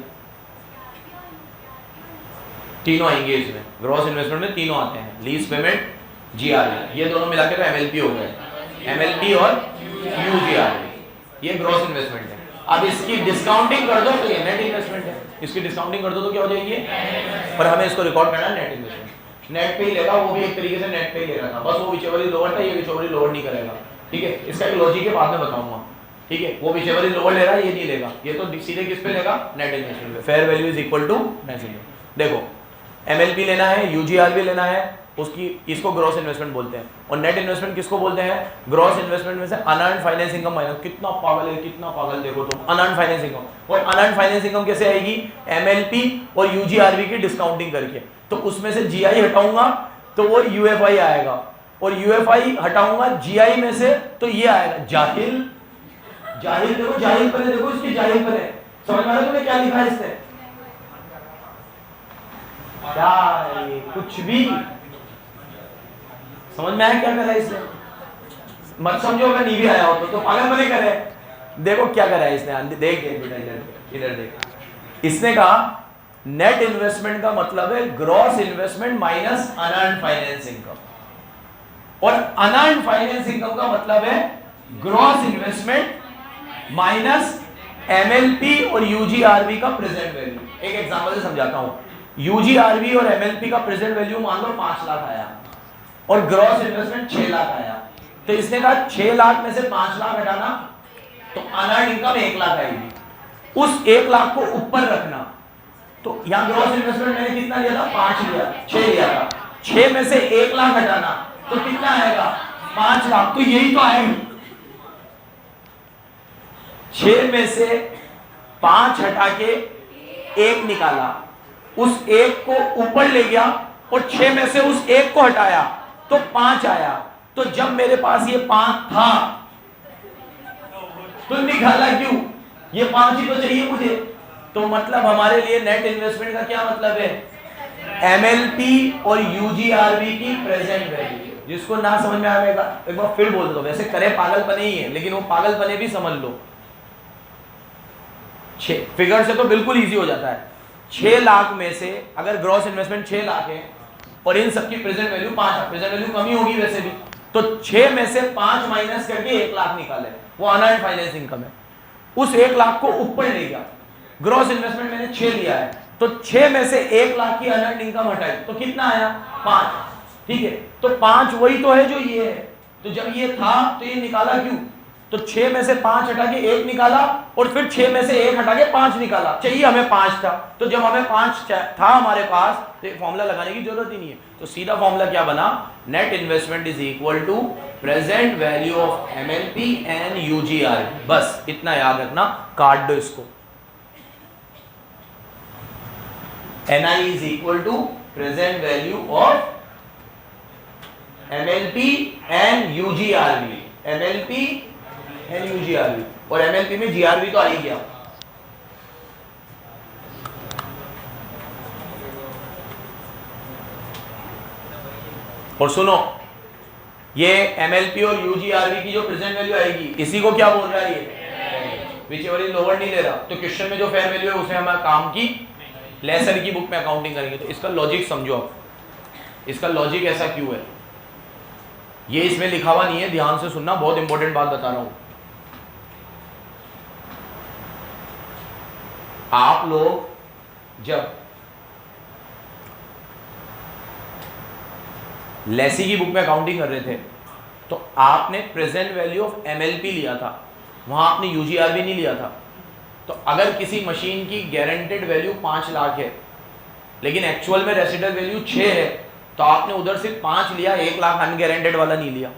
तीनों आएंगे इसमें, ग्रॉस इन्वेस्टमेंट में तीनों आते हैं, लीज पेमेंट, जीआरवी, ये दोनों मिला के तो एमएलपी हो गए, एमएलपी और यूजीआरवी, ये ग्रॉस इन्वेस्टमेंट है। अब इसकी डिस्काउंटिंग कर दो तो ये नेट इन्वेस्टमेंट है, इसकी डिस्काउंटिंग कर दो तो क्या हो जाएगी? पर हमें इसको रिकॉर्ड करना है नेट इन्वेस्टमेंट। नेट पे ही लेगा, वो भी एक तरीके से नेट पे ही ले रहा था, बस वो विचेवरी लोअर था, ये विचेवरी लोअर नहीं करेगा, ठीक है। इसका एक लॉजिक है, बाद में बताऊंगा, ठीक है। वो विचेवरी लोअर ले रहा है, ये नहीं लेगा, ये तो सीधे किस पे लेगा? नेट इन्वेस्टमेंट पे। Fair value is equal to net investment. देखो, एमएलपी लेना है, यूजीआरवी लेना है, उसकी इसको ग्रॉस इन्वेस्टमेंट बोलते हैं। और नेट इन्वेस्टमेंट किसको बोलते हैं? ग्रॉस इन्वेस्टमेंट में से अनअर्न्ड फाइनेंस इनकम माइनस। कितना पागल है, कितना पागल, देखो तुम, अनअर्न्ड फाइनेंस इनकम। और अनअर्न्ड फाइनेंस इनकम कैसे आएगी? एमएलपी और यूजीआरवी की डिस्काउंटिंग करके। तो उसमें से जीआई हटाऊंगा तो वो यूएफआई आएगा, और यूएफआई हटाऊंगा जीआई में से तो ये आएगा। जाहिल, जाहिल देखो, जाहिल पर है, देखो इसकी जाहिल पर है, समझ में आ रहा है तुम्हें क्या लिखा है इसने? क्या कुछ भी समझ में आया क्या करा है इसने? मत समझो अगर नहीं भी आया हो तो पागल बने करे। देखो क्या करा है इसने, देख बेटा, इधर देख। इसने कहा नेट इन्वेस्टमेंट का मतलब है gross investment minus unearned finance income, और अनअर्न्ड फाइनेंस इनकम का मतलब है ग्रॉस इन्वेस्टमेंट माइनस एमएलपी और यूजीआरवी का प्रेजेंट वैल्यू। एक एग्जांपल से समझाता हूं। यूजीआरवी और एमएलपी का प्रेजेंट वैल्यू मान लो 5 लाख आया, और ग्रॉस इन्वेस्टमेंट 6 लाख आया, तो इसने कहा 6 लाख में से 5 लाख हटाना, तो अनअर्न्ड इनकम 1 लाख आएगी, उस 1 लाख को ऊपर रखना। तो यहां ग्रॉस इन्वेस्टमेंट मैंने कितना लिया था, 5 लिया, 6 लिया था, 6 में से 1 लाख हटाना तो कितना आएगा, 5 लाख। तो यही तो आएगा, 6 में से 5 हटा के 1 निकाला, उस 1 को ऊपर ले गया और 6 में से उस 1 को हटाया तो 5 आया। तो जब मेरे पास ये 5 था तो निकाला क्यों, ये 5 ही तो चाहिए मुझे। तो मतलब हमारे लिए नेट इन्वेस्टमेंट का क्या मतलब है, एमएलपी और यूजीआरवी की प्रेजेंट वैल्यू। जिसको ना समझ में आएगा एक बार फिर बोल दो, वैसे करे पागलपने ही है लेकिन वो पागलपने भी समझ लो। फिगर से तो बिल्कुल इजी हो जाता है। 6 लाख में से अगर ग्रॉस इन्वेस्टमेंट 6 लाख है और इन सबकी प्रेजेंट वैल्यू 5 है, प्रेजेंट वैल्यू कमी होगी वैसे भी, तो 6 में से 5 माइनस करके 1 लाख निकाले, वो अनअर्न्ड फाइनेंस इनकम है। उस 1 लाख को ऊपर ले गया, ग्रॉस इन्वेस्टमेंट मैंने 6 लिया है, तो 6 में से 1 लाख की अनअर्न्ड इनकम हटाई तो कितना आया, 5। ठीक है, तो 5 वही तो है जो ये है। तो जब ये था तो ये निकाला क्यों, तो 6 में से 5 हटा के 1 निकाला और फिर 6 में से 1 हटा के 5 निकाला। चाहिए हमें 5 था, तो जब हमें 5 था हमारे पास तो एक फॉर्मूला लगाने की जरूरत ही नहीं है। तो सीधा फॉर्मूला क्या बना, net investment is equal to present value of MLP and UGR. बस इतना याद रखना, काट दो इसको। NI is equal to present value of MLP and UGRV, MLP and UGRV, और एमएलपी में जीआरवी तो आ ही गया। और सुनो, ये एमएलपी और यूजीआरवी की जो प्रेजेंट वैल्यू आएगी, इसी को क्या बोल रहा है ये, विच एवर इज लोअर नहीं ले रहा। तो क्वेश्चन में जो फेयर वैल्यू है उसमें हमारा काम की लेसर की बुक में अकाउंटिंग करेंगे। तो इसका लॉजिक समझो आप, इसका लॉजिक ऐसा क्यों है, ये इसमें लिखा हुआ नहीं है, ध्यान से सुनना, बहुत इंपॉर्टेंट बात बता रहा हूं। आप लोग जब लेसी की बुक में अकाउंटिंग कर रहे थे तो आपने प्रेजेंट वैल्यू ऑफ एमएलपी लिया था, वहां आपने यूजीआरवी नहीं लिया था। तो अगर किसी मशीन की गारंटेड वैल्यू 5 लाख है लेकिन एक्चुअल में रेसिडुअल वैल्यू 6 है, तो आपने उधर सिर्फ 5 लिया, 1 लाख अनगारंटेड वाला नहीं लिया,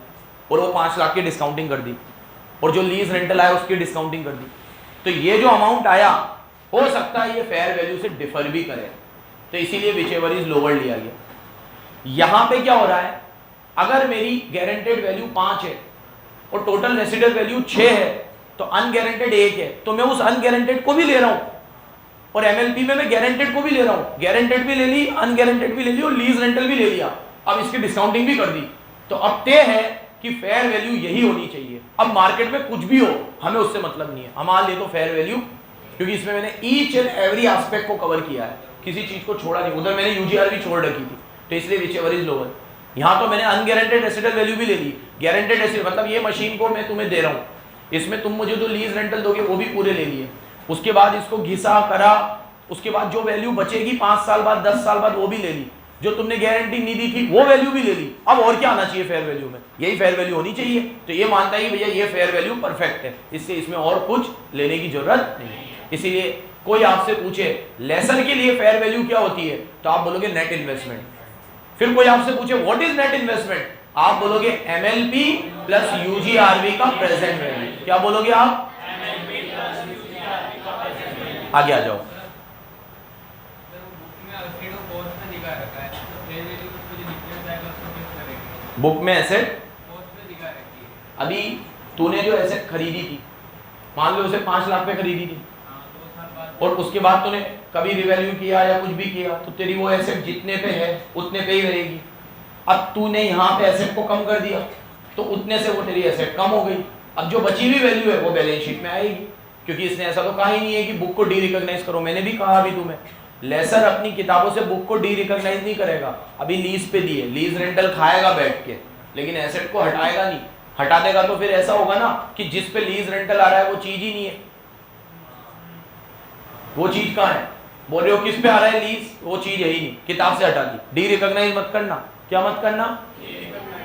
और वो 5 लाख की डिस्काउंटिंग कर दी, और जो लीज रेंटल आया उसकी डिस्काउंटिंग कर दी। तो ये जो अमाउंट आया हो सकता है ये फेयर वैल्यू से डिफर भी करे, तो इसीलिए विचएवर इज लोअर लिया गया। यहां पे क्या हो रहा है, अगर मेरी गारंटेड वैल्यू 5 है और टोटल रेसिडुअल वैल्यू 6 है, तो अनगारंटेड 1 है, तो मैं उस अनगारंटेड को भी ले रहा हूं, और एमएलपी में मैं गारंटेड को भी ले रहा हूं, गारंटेड भी ले ली, अनगारंटेड भी ले ली, और लीज रेंटल भी ले लिया, अब इसकी डिस्काउंटिंग भी कर दी। तो अब तय है कि फेयर वैल्यू यही होनी चाहिए। अब मार्केट में कुछ भी हो हमें उससे मतलब नहीं है, हमारे लिए तो फेयर वैल्यू, क्योंकि इसमें मैंने ईच एंड एवरी एस्पेक्ट को कवर किया है, किसी चीज को छोड़ा नहीं। उधर मैंने यूजीआरवी छोड़ रखी थी, तो इसलिए विचएवर इज लोअर। यहां तो मैंने अनगारंटेड रेसिडुअल वैल्यू भी ले ली, गारंटेड रेसिडुअल मतलब ये मशीन को मैं तुम्हें दे रहा हूं, इसमें तुम मुझे जो लीज रेंटल दोगे वो भी पूरे ले लिए, उसके बाद इसको घिसा करा, उसके बाद जो वैल्यू बचेगी 5 साल बाद 10 साल बाद वो भी ले ली, जो तुमने गारंटी नहीं दी थी वो वैल्यू भी ले ली। अब और क्या आना चाहिए फेयर वैल्यू में, यही फेयर वैल्यू होनी चाहिए। तो ये मानता है भैया ये फेयर वैल्यू परफेक्ट है, इससे इसमें और कुछ लेने की जरूरत नहीं है। इसीलिए कोई आपसे पूछे लेसर के लिए फेयर वैल्यू क्या होती है, तो आप बोलोगे नेट इन्वेस्टमेंट। फिर कोई आपसे पूछे व्हाट इज नेट इन्वेस्टमेंट, आप बोलोगे एमएलपी प्लस यूजीआरवी का प्रेजेंट वैल्यू। क्या बोलोगे आप, आगे आ जाओ। बुक में एसेट, अभी तूने जो एसेट खरीदी थी, मान लो उसे 5 लाख पे खरीदी थी, और उसके बाद तूने कभी रिवैल्यू किया या कुछ भी किया, तो तेरी वो एसेट जितने पे है उतने पे ही रहेगी। अब तूने यहाँ पे एसेट को कम कर दिया तो उतने से वो तेरी एसेट कम हो गई, अब जो बची हुई वैल्यू है वो बैलेंस शीट में आएगी, क्योंकि इसने ऐसा तो कहा ही नहीं है कि बुक को डी रिकॉग्नाइज करो। मैंने भी कहा अभी तुम्हें, लेसर अपनी किताबों से बुक को डी रिकॉग्नाइज नहीं करेगा। अभी लीज पे दी है, लीज रेंटल खाएगा बैठ के, लेकिन एसेट को हटाएगा नहीं। हटा देगा तो फिर ऐसा होगा ना कि जिस पे लीज रेंटल आ रहा है वो चीज ही नहीं है। वो चीज कहाँ है, बोल रहे हो किस पे आ रहा है लीज, वो चीज है ही नहीं, किताब से हटा दी। डी रिकॉग्नाइज मत करना, क्या मत करना,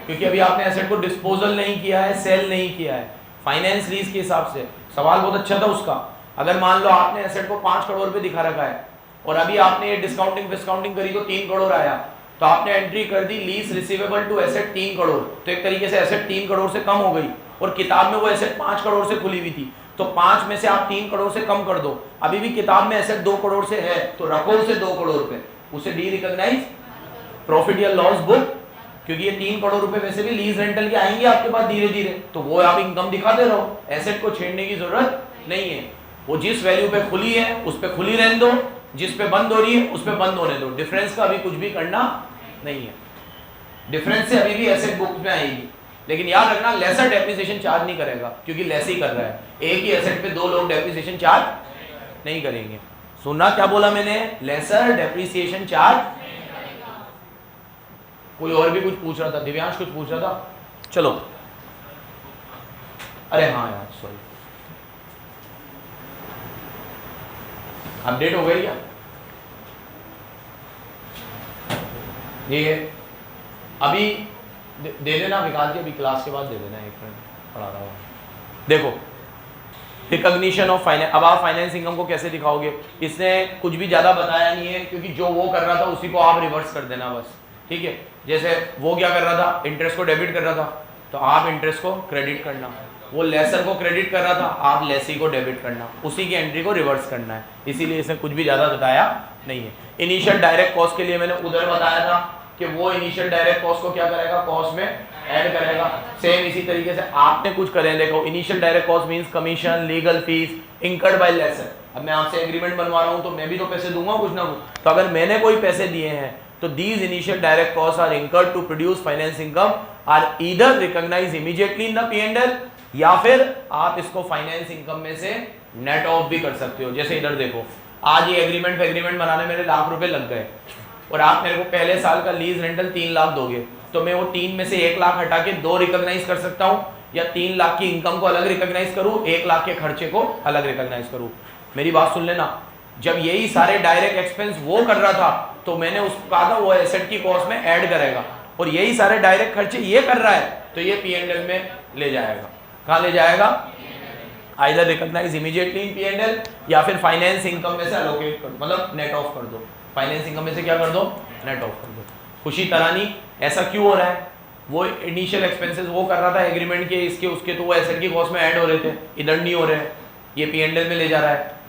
क्योंकि अभी आपने एसेट को डिस्पोजल नहीं किया है, सेल नहीं किया है। फाइनेंस लीज के हिसाब से सवाल बहुत अच्छा था उसका। अगर मान लो आपने एसेट को 5 करोड़ रुपए दिखा रखा है और अभी आपने ये डिस्काउंटिंग करी तो 3 करोड़ आया, तो आपने एंट्री कर दी lease receivable to asset 3 crore, तो एक तरीके से एसेट 3 करोड़ से कम हो गई और किताब में वो एसेट 5 करोड़ से खुली हुई थी, तो 5 में से आप 3 करोड़ से कम कर दो, अभी भी किताब में एसेट 2 करोड़ से है, तो रखो उसे 2 करोड़ पे, उसे डी रिकॉग्नाइज प्रॉफिट या लॉस बुक, क्योंकि ये 3 करोड़ रुपए वैसे भी लीज रेंटल के आएंगे आपके पास धीरे धीरे, तो वो आप इनकम दिखाते रहो, एसेट को छेड़ने की जरूरत नहीं है। वो जिस वैल्यू पे खुली है उस पे खुली रहने दो, जिस पे बंद हो रही है उस पे बंद होने दो, डिफरेंस का अभी कुछ भी करना नहीं है। डिफरेंस से अभी भी एसेट बुक में आएगी, लेकिन याद रखना लेसर डेप्रिसिएशन चार्ज नहीं करेगा, क्योंकि लेस ही कर रहा है, एक ही एसेट पे 2 लोग डेप्रिसिएशन चार्ज नहीं करेंगे। सुनना क्या बोला मैंने, लेसर डेप्रिसिएशन चार्ज। कोई और भी कुछ पूछ रहा था, दिव्यांश कुछ पूछ रहा था, चलो, अरे हाँ यार सॉरी, अपडेट हो गई क्या? ये अभी दे देना विकास जी, अभी क्लास के बाद दे देना, एक मिनट पढ़ा रहा हूँ। देखो रिकॉग्निशन ऑफ फाइनेंस, अब आप फाइनेंस इनकम को कैसे दिखाओगे, इसने कुछ भी ज़्यादा बताया नहीं है, क्योंकि जो वो कर रहा था उसी को आप रिवर्स कर देना बस, ठीक है। जैसे वो क्या कर रहा था, इंटरेस्ट को डेबिट कर रहा था, तो आप इंटरेस्ट को क्रेडिट करना, वो लेसर को क्रेडिट कर रहा था, आप लेसी को डेबिट करना, उसी की एंट्री को रिवर्स करना है, इसीलिए इसने कुछ भी ज़्यादा बताया नहीं है। इनिशियल डायरेक्ट कॉस्ट के लिए मैंने उधर बताया था कि वो इनिशियल डायरेक्ट कॉस्ट को क्या करेगा, कॉस्ट में ऐड करेगा। सेम इसी तरीके से आपने कुछ करें, देखो initial direct cost means commission, legal fees incurred by lessor. अब मैं आपसे एग्रीमेंट बनवा रहा हूं तो मैं भी तो पैसे दूंगा कुछ ना कुछ, तो अगर मैंने कोई पैसे दिए हैं तो these initial direct cost are incurred to produce finance income are either recognise immediately in the P&L, या फिर आप इसको फाइनेंस इनकम में से नेट ऑफ भी कर सकते हो। जैसे इधर देखो, आज ये एग्रीमेंट बनाने मेरे लाख रुपए लग गए और आप मेरे को पहले साल का लीज रेंटल 3 लाख दोगे, तो मैं वो 3 में से 1 लाख हटा के 2 रिकॉग्नाइज कर सकता हूँ, या 3 लाख की इनकम को अलग रिकॉग्नाइज करूँ, 1 लाख के खर्चे को अलग रिकॉग्नाइज करूँ। मेरी बात सुन लेना, जब यही सारे डायरेक्ट एक्सपेंस वो कर रहा था तो मैंने उसको कहा था वो एसेट की कॉस्ट में ऐड करेगा, और यही सारे डायरेक्ट खर्चे ये कर रहा है तो ये P&L में ले जाएगा। कहाँ ले जाएगा, आइदर रिकॉग्नाइज इमीडिएटली इन P&L या फिर फाइनेंस इनकम में से अलोकेट कर दो, मतलब नेट ऑफ कर दो, फाइनेंस इनकम में से क्या कर दो, नेट ऑफ कर दो। खुशी तरानी ऐसा क्यों हो रहा है, वो इनिशियल एक्सपेंसेस वो कर रहा था एग्रीमेंट के इसके उसके, तो वो एसेट की कॉस्ट में ऐड हो रहे थे, इधर नहीं हो रहे हैं, ये P&L में ले जा रहा है।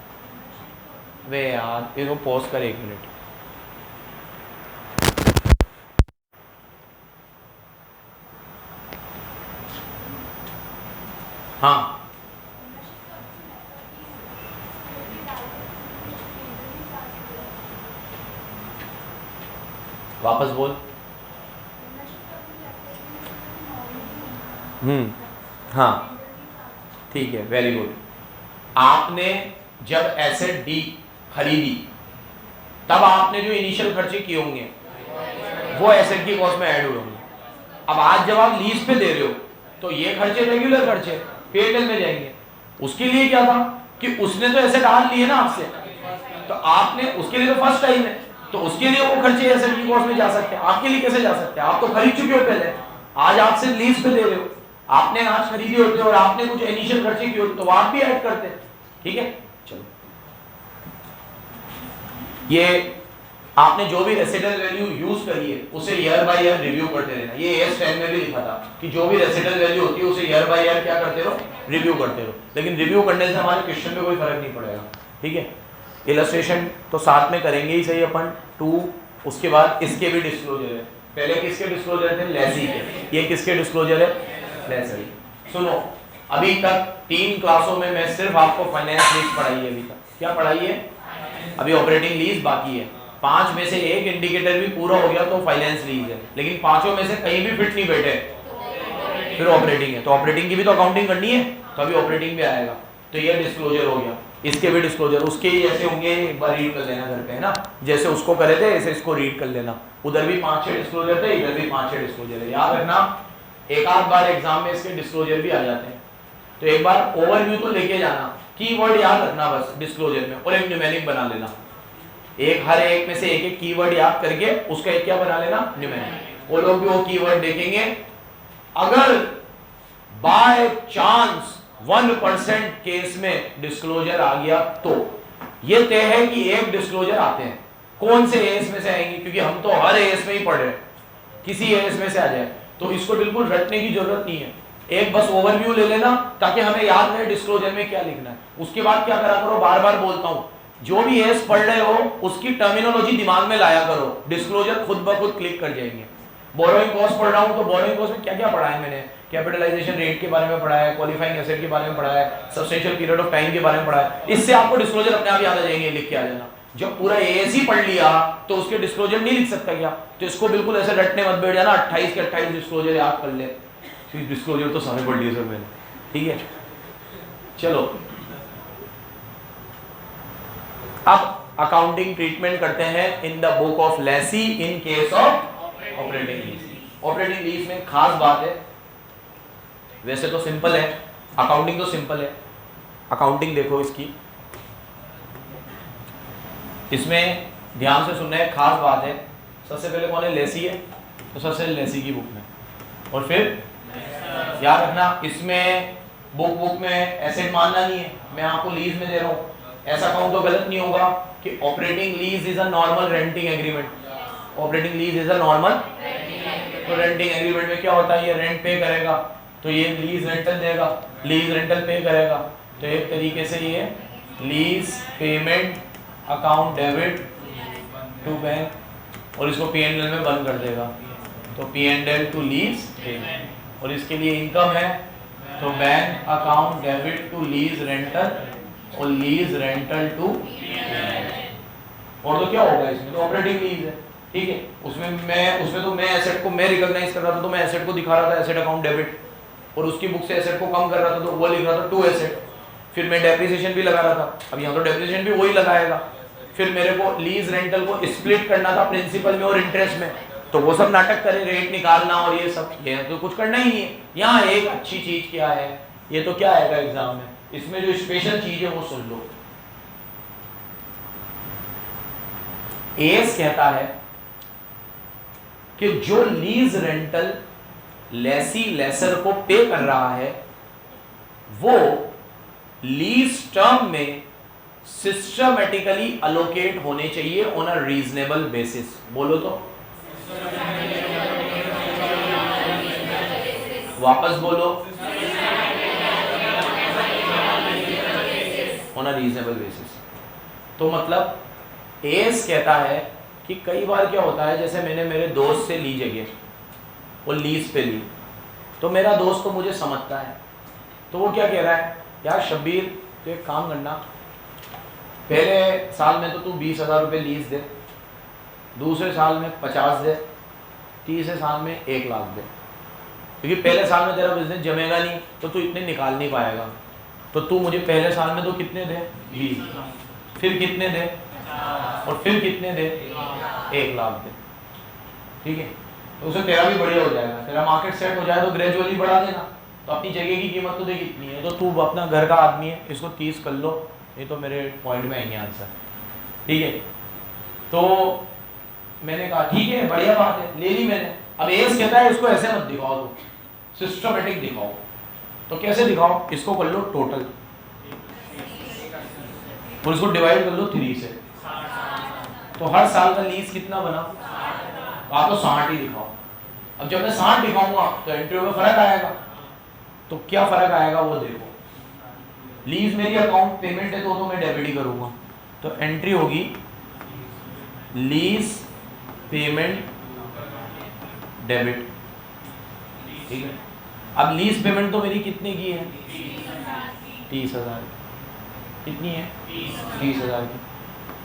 वे यार इसको पॉज कर 1 मिनट। हाँ वापस बोल। हाँ ठीक है, वेरी गुड। आपने जब एसेट डी खरीदी तब आपने जो इनिशियल खर्चे किए होंगे वो एसेट की कॉस्ट में ऐड हुए होंगे। अब आज जब आप लीज पे दे रहे हो तो ये खर्चे रेगुलर खर्चे P&L में जाएंगे। उसके लिए क्या था कि उसने तो एसेट आज लिए ना आपसे, तो आपने उसके लिए तो फर्स्ट टाइम है, तो उसके लिए वो खर्चे एसेट की कॉस्ट में जा सकते हैं, आपके लिए कैसे जा सकते हैं, आप तो खरीद चुके हो पहले, आज आपसे लीज पे दे रहे हो, आपने आज खरीदी होते और आपने कुछ इनिशियल खर्चे किए होते तो आप भी ऐड करते। ठीक है, चलो ये आपने जो भी रेसिडुअल वैल्यू यूज करी है उसे ईयर बाय ईयर रिव्यू करते रहना। ये AS10 में भी लिखा था कि जो भी रेसिडुअल वैल्यू होती है उसे ईयर बाय ईयर क्या करते रहो, रिव्यू करते रहो। लेकिन रिव्यू करने से हमारे क्वेश्चन में कोई फर्क नहीं पड़ेगा। ठीक है, इलस्ट्रेशन तो साथ में करेंगे ही सही अपन 2, उसके बाद इसके भी डिस्क्लोजर है। पहले किसके डिस्क्लोजर थे, लेसी के, ये किसके डिस्क्लोजर है, लेसी। सुनो, अभी तक 3 क्लासों में मैं सिर्फ आपको फाइनेंस लीज पढ़ाई है, अभी तक क्या पढ़ाई है, अभी ऑपरेटिंग लीज बाकी है। 5 में से एक इंडिकेटर भी पूरा हो गया तो फाइनेंस लीज है, लेकिन 5 में से कहीं भी फिट नहीं बैठे फिर ऑपरेटिंग है, तो ऑपरेटिंग की भी तो अकाउंटिंग करनी है, तो अभी ऑपरेटिंग भी आएगा। तो ये डिस्क्लोजर हो गया, इसके भी डिस्क्लोजर, उसके ही ऐसे होंगे, एक बार रीड कर लेना घर पे, है ना, जैसे उसको करे थे ऐसे इसको रीड कर लेना। उधर भी 5-6 डिस्क्लोजर थे, इधर भी 5-6 डिस्क्लोजर है, याद रखना। एक आध बार एग्जाम में इसके डिस्क्लोजर भी आ जाते हैं, तो एक बार ओवरव्यू तो लेके जाना, कीवर्ड याद रखना बस डिस्क्लोजर में, और एक न्यूमेरिक बना लेना। एक हर एक में से एक एक कीवर्ड याद करके उसका एक क्या बना लेना, न्यूमेरिक। वो लोग भी वो कीवर्ड देखेंगे अगर बाय चांस 1% केस में डिस्क्लोजर आ गया तो ये तय है कि एक डिस्क्लोजर आते हैं। कौन से एएस में से आएंगे, क्योंकि हम तो हर एएस में ही पढ़ रहे हैं, किसी एएस में से आ जाए तो इसको बिल्कुल रटने की जरूरत नहीं है। एक बस ओवरव्यू ले लेना ताकि हमें याद रहे डिस्क्लोजर में क्या लिखना है। उसके बाद क्या करा करो, बार बार बोलता हूं, जो भी एएस पढ़ रहे हो उसकी टर्मिनोलॉजी दिमाग में लाया करो, डिस्क्लोजर खुद ब खुद क्लिक कर जाएंगे। बोरोइंग कॉस्ट पढ़ रहा हूं तो बोरोइंग कॉस्ट में क्या क्या पढ़ा है मैंने, कैपिटलाइजेशन रेट के बारे में पढ़ा है, क्वालिफाइंग एसेट के बारे में पढ़ा है, सब्सटेंशियल पीरियड ऑफ टाइम के बारे में पढ़ा है। इससे आपको डिस्क्लोजर अपने आप याद आ जाएंगे, लिख के आ जाना। जब पूरा एएस ही पढ़ लिया तो उसके डिस्क्लोजर नहीं लिख सकता क्या, तो इसको बिल्कुल ऐसे रटने मत बैठ जाना 28 के 28 डिस्क्लोजर याद कर ले। डिस्क्लोजर तो सारे पढ़ लिए सर मैंने, ठीक है। चलो अब अकाउंटिंग ट्रीटमेंट करते हैं in the book of Lesi in case of operating lease. Operating lease में खास बात है, वैसे तो सिंपल है, अकाउंटिंग तो सिंपल है। अकाउंटिंग देखो इसकी, इसमें ध्यान से सुनना है, खास बात है। सबसे पहले कौन है, लेसी है, तो सबसे लेसी की बुक में, और फिर याद रखना इसमें बुक में एसेट मानना नहीं है, मैं आपको लीज में दे रहा हूँ। ऐसा कहूँ तो गलत नहीं होगा कि operating lease is a normal renting agreement. Operating lease is a normal, तो रेंटिंग एग्रीमेंट में क्या होता है, ये रेंट पे करेगा तो ये लीज रेंटल देगा, लीज रेंटल पे करेगा, तो एक तरीके से ये lease payment account debit to bank, और इसको P&L में बंद कर देगा, तो P&L टू लीज पेमेंट। और इसके लिए इनकम है तो bank account debit to lease rental और लीज रेंटल टू, और तो क्या होगा इसमें, तो ऑपरेटिंग लीज है, ठीक है। उसमें तो मैं एसेट को मैं रिकॉग्नाइज कर रहा था, तो मैं एसेट को दिखा रहा था एसेट अकाउंट डेबिट, और उसकी बुक से एसेट को कम कर रहा था तो वो लिख रहा था टू एसेट। फिर मैं डेप्रिसिएशन भी लगा रहा था, अब यहाँ तो डेप्रिसिएशन भी वही लगाएगा। फिर मेरे को लीज रेंटल को स्प्लिट करना था प्रिंसिपल में और इंटरेस्ट में, तो वो सब नाटक करे, रेट निकालना और ये सब, ये तो कुछ करना ही नहीं है। यहाँ एक अच्छी चीज क्या है, ये तो क्या आएगा एग्जाम में, इसमें जो स्पेशल चीज है वो सुन लो। एस कहता है कि जो लीज रेंटल लेसी लेसर को पे कर रहा है वो लीज टर्म में सिस्टमैटिकली अलोकेट होने चाहिए ऑन अ रीजनेबल बेसिस। बोलो तो, वापस बोलो, ऑन अ रीजनेबल बेसिस। तो मतलब एस कहता है कि कई बार क्या होता है, जैसे मैंने मेरे दोस्त से ली जगह, वो लीज पे ली, तो मेरा दोस्त तो मुझे समझता है, तो वो क्या कह रहा है, यार शब्बीर तो एक काम करना, पहले साल में तो तू 20,000 रुपये लीज दे, दूसरे साल में 50 दे, तीसरे साल में 1 लाख दे, क्योंकि पहले साल में तेरा बिजनेस जमेगा नहीं तो तू इतने निकाल नहीं पाएगा, तो तू मुझे पहले साल में तो कितने दे 20, फिर कितने दे, और फिर कितने दे 1 लाख दे, ठीक है। तो उससे तेरा भी बढ़िया हो जाएगा, तेरा मार्केट सेट हो जाए तो ग्रेजुअली बढ़ा देना। तो अपनी जगह की कीमत तो देख कितनी है, तो तू अपना घर का आदमी है, इसको 30 कर लो, ये तो मेरे पॉइंट में आएंगे आंसर, ठीक है। तो मैंने कहा ठीक है बढ़िया बात है, ले ली मैंने। अब एस कहता है इसको ऐसे मत दिखाओ, तो सिस्टमेटिक दिखाओ, तो कैसे दिखाओ, इसको कर लो टोटल और इसको डिवाइड कर लो 3 से, तो हर साल का लीज कितना बना, आप तो 60 ही दिखाओ। अब जब मैं 60 दिखाऊंगा तो एंट्री में फर्क आएगा, तो क्या फर्क आएगा वो देखो। लीज मेरी अकाउंट पेमेंट है तो मैं डेबिट ही करूंगा, तो एंट्री होगी लीज पेमेंट डेबिट, ठीक है। अब लीज पेमेंट तो मेरी कितने की है, 30,000, कितनी है 30,000 की।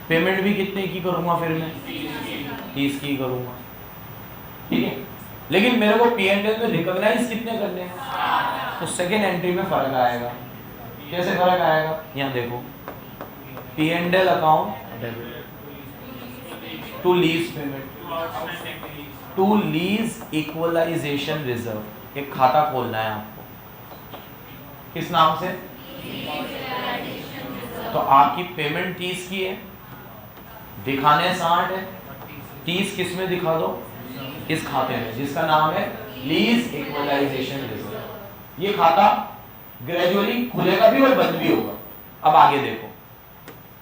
पेमेंट भी कितने की करूंगा, फिर मैं 30 की करूंगा, ठीक है। लेकिन मेरे को P&L में रिकॉग्नाइज कितने करने हैं, तो सेकेंड एंट्री में फर्क आएगा। कैसे फर्क आएगा, यहाँ देखो, P&L account debit to lease payment to lease equalisation reserve, एक खाता खोलना है आपको, किस नाम से, तो आपकी पेमेंट 30 की है, दिखाने 60 है, 30 किस में दिखा दो, इस खाते में जिसका नाम है लीज इक्वलाइजेशन रिजर्व। ये खाता ग्रेजुअली खुलेगा भी और बंद भी होगा। अब आगे देखो,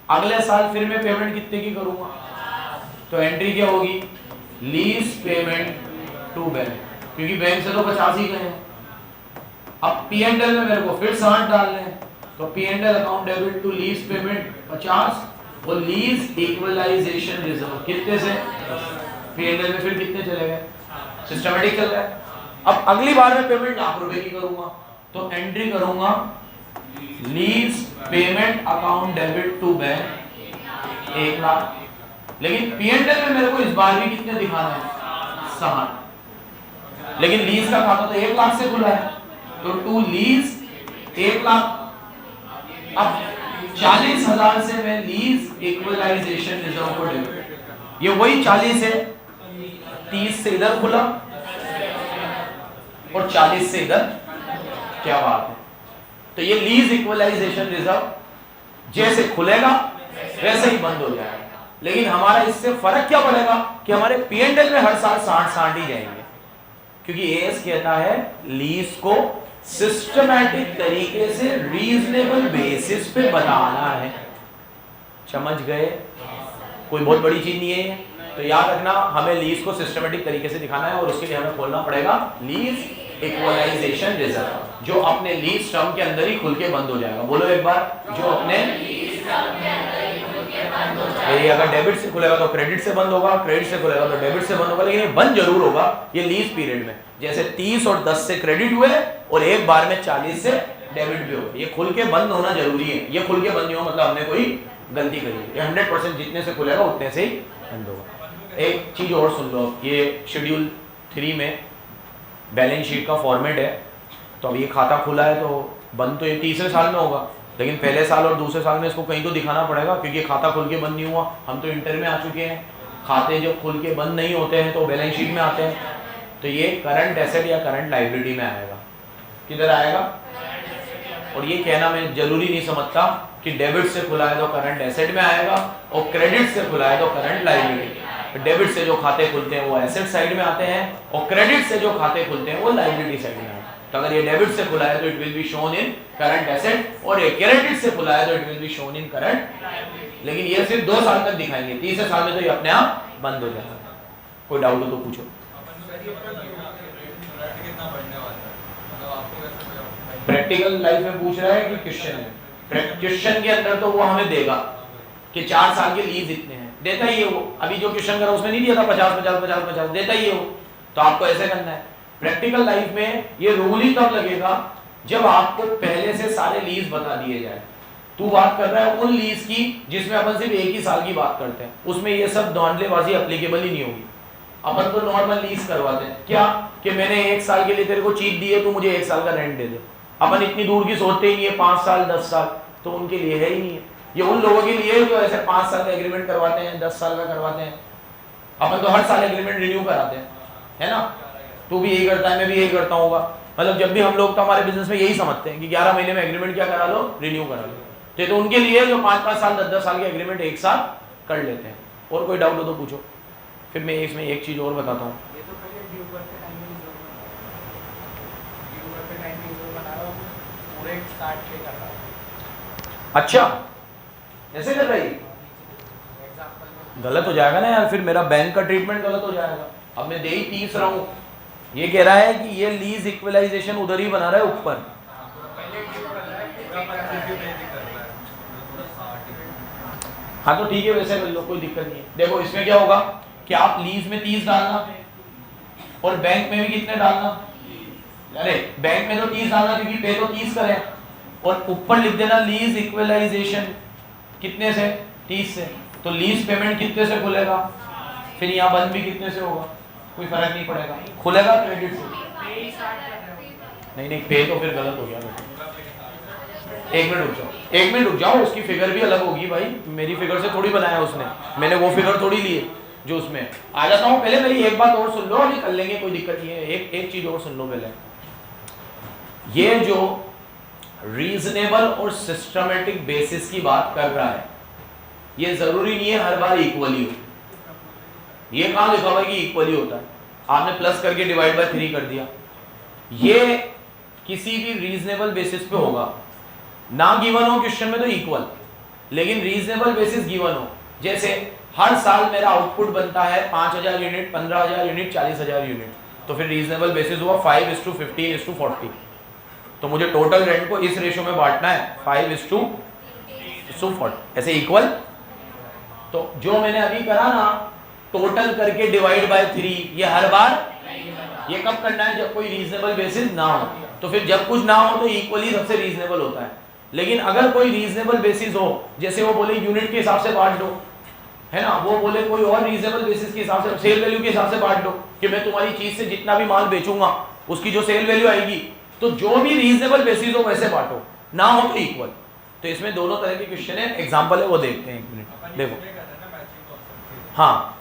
अगले साल फिर मैं पेमेंट कितने की करूंगा, तो एंट्री क्या होगी, लीज पेमेंट टू बैंक, क्योंकि बैंक से तो 50 ही गए हैं। अब P&L में मेरे को फिर 60 डालने हैं, तो P&L account debit to lease payment 50 और लीज इक्वलाइजेशन रिजर्व कितने से, P&L में फिर कितने चले गए, सिस्टमैटिक चल रहा है। अब अगली बार मैं पेमेंट ₹1,00,000 की करूंगा, तो एंट्री करूंगा lease payment account debit to bank 1,00,000, लेकिन P&L में मेरे को इस बार भी कितने दिखाना है, 60, लेकिन लीज का खाता तो 1,00,000 से खुला है, तो टू लीज 1,00,000। अब 40,000 से मैं लीज इक्वलाइजेशन रिजर्व को डेबिट, ये वही 40 है, 30 से इधर खुला और 40 से इधर, क्या बात है। तो ये लीज इक्वलाइजेशन रिजर्व जैसे खुलेगा वैसे ही बंद हो जाएगा, लेकिन हमारा इससे फर्क क्या पड़ेगा कि हमारे P&L में हर साल 60 ही जाएंगे, क्योंकि एएस कहता है लीज को सिस्टमैटिक तरीके से रीजनेबल बेसिस पे बनाना है। समझ गए, कोई बहुत बड़ी चीज नहीं है। तो याद रखना, हमें लीज को सिस्टमैटिक तरीके से दिखाना है और उसके लिए हमें खोलना पड़ेगा लीज इक्वलाइजेशन रिजर्व, जो अपने लीज टर्म के अंदर ही खुल के बंद हो जाएगा। बोलो एक बार, जो अपने ये अगर डेबिट से खुलेगा तो क्रेडिट से बंद होगा, क्रेडिट से खुलेगा तो डेबिट से बंद होगा, लेकिन ये बंद जरूर होगा ये लीज पीरियड में। जैसे 30 और 10 से क्रेडिट हुए और एक बार में 40 से डेबिट भी हो, ये खुल के बंद होना जरूरी है। ये खुल के बंद नहीं हो मतलब हमने कोई गलती करी है। ये 100% जितने से खुलेगा उतने से ही बंद होगा। एक चीज और सुन लो, ये शेड्यूल 3 में बैलेंस शीट का फॉर्मेट है। तो अब ये खाता खुला है तो बंद तो ये तीसरे साल में होगा, लेकिन पहले साल और दूसरे साल में इसको कहीं तो दिखाना पड़ेगा, क्योंकि खाता खुल के बंद नहीं हुआ। हम तो इंटर में आ चुके हैं, खाते जब खुल के बंद नहीं होते हैं तो बैलेंस शीट में आते हैं। तो ये करंट एसेट या करंट लायबिलिटी में आएगा। किधर आएगा? और ये कहना मैं जरूरी नहीं समझता कि डेबिट से खुला है तो करंट एसेट में आएगा और क्रेडिट से खुला है तो करंट लायबिलिटी। डेबिट से जो खाते खुलते हैं वो एसेट साइड में आते हैं और क्रेडिट से जो खाते खुलते हैं वो लायबिलिटी साइड में आते हैं। तो अगर ये डेबिट से खुला है तो it will be shown in current asset, और ये क्रेडिट से खुला है तो it will be shown in current. लेकिन ये सिर्फ 2 साल तक दिखाएंगे, तीसरे साल में तो ये अपने आप बंद हो जाएगा। कोई डाउट हो तो पूछो। प्रैक्टिकल लाइफ में पूछ रहा है कि क्वेश्चन में? क्वेश्चन के अंदर तो वो हमें देगा कि 4 साल के लीज इतने हैं, देता ही है वो। अभी जो क्वेश्चन करा उसमें नहीं दिया था 50-50-50-50, देता ही है वो। तो आपको ऐसे करना है। प्रैक्टिकल लाइफ में ये रूल ही तब लगेगा जब आपको पहले से सारे लीज बता दिए जाए। तू बात कर रहा है उन लीज की जिसमें अपन सिर्फ 1 ही साल की बात करते हैं, उसमें ये सब धांधलेबाजी एप्लीकेबल ही नहीं होगी। अपन तो नॉर्मल लीज करवाते हैं, क्या कि मैंने 1 साल के लिए तेरे को चीट दी है, तू मुझे 1 साल का रेंट दे दे। अपन इतनी दूर की सोचते ही नहीं है, 5 साल 10 साल तो उनके लिए है ही नहीं है। ये उन लोगों के लिए जो ऐसे 5 साल का एग्रीमेंट करवाते हैं, 10 साल का करवाते हैं। अपन तो हर साल एग्रीमेंट रिन्यू कराते हैं, है ना? तू भी यही करता है, मैं भी यही करता हूँ। मतलब जब भी हम लोग तो हमारे बिजनेस में यही समझते हैं कि 11 महीने में एग्रीमेंट क्या करा लो, रिन्यू करा लो। तो उनके लिए जो 5-5 साल 10-10 साल के एग्रीमेंट एक साथ कर लेते हैं। और कोई डाउट हो तो पूछो, फिर मैं इसमें एक चीज और बताता हूँ। अच्छा, ऐसे कर रही? गलत हो जाएगा ना यार, फिर मेरा बैंक का ट्रीटमेंट गलत हो जाएगा। अब मैं दे ही 30 रहा हूँ, ये कह रहा है कि ये लीज इक्वलाइजेशन उधर ही बना रहा है ऊपर। हाँ तो ठीक है, वैसे कर लो, कोई दिक्कत नहीं है। देखो इसमें क्या होगा कि आप लीज में 30 डालना और बैंक में भी कितने डालना। अरे बैंक में तो 30 डालना क्योंकि पे तो 30 करें, और ऊपर लिख देना लीज इक्वलाइजेशन कितने से, 30 से। तो लीज पेमेंट कितने से खुलेगा, फिर यहाँ बंद भी कितने से होगा, कोई फर्क नहीं पड़ेगा, खुलेगा क्रेडिट से। नहीं पे तो फिर गलत हो गया। 1 मिनट रुक जाओ, उसकी फिगर भी अलग होगी भाई। मेरी फिगर से थोड़ी बनाया उसने, मैंने वो फिगर थोड़ी ली है जो उसमें। आ जाता हूँ, पहले मेरी एक बात और सुन लो, अभी कर लेंगे, कोई दिक्कत नहीं है। एक चीज और सुन लो पहले। ये जो रीजनेबल और सिस्टमेटिक बेसिस की बात कर रहा है, ये जरूरी नहीं है हर बार इक्वली हो। ये कहाँ लिखा हुआ है कि इक्वली होता है? आपने प्लस करके डिवाइड बाय 3 कर दिया। ये किसी भी रीजनेबल बेसिस पे होगा, ना गिवन हो क्वेश्चन में तो इक्वल, लेकिन रीजनेबल बेसिस गिवन हो। जैसे हर साल मेरा आउटपुट बनता है 5000 यूनिट, 15000 यूनिट, 40000 यूनिट, तो फिर रीजनेबल बेसिस हुआ 5:15:40। तो मुझे टोटल रेंट को इस रेशो में बांटना है 5:40, ऐसे इक्वल। तो जो मैंने अभी करा ना, टोटल करके डिवाइड बाय 3, ये हर बार ये कब करना है, जब कोई रीजनेबल बेसिस ना हो। तो फिर जब कुछ ना हो तो इक्वली सबसे रीजनेबल होता है। लेकिन अगर कोई रीजनेबल बेसिस हो, जैसे वो बोले यूनिट के हिसाब से बांट दो, है ना, वो बोले कोई और रीजनेबल बेसिस के हिसाब से, सेल वैल्यू के हिसाब से बांट दो कि मैं तुम्हारी चीज से जितना भी माल बेचूंगा उसकी जो सेल वैल्यू आएगी, तो जो भी रीजनेबल बेसिस हो वैसे बांटो, ना हो तो इक्वल। तो इसमें दोनों तरह के क्वेश्चन है, एग्जांपल है वो देखते हैं। 1 मिनट देखो, हाँ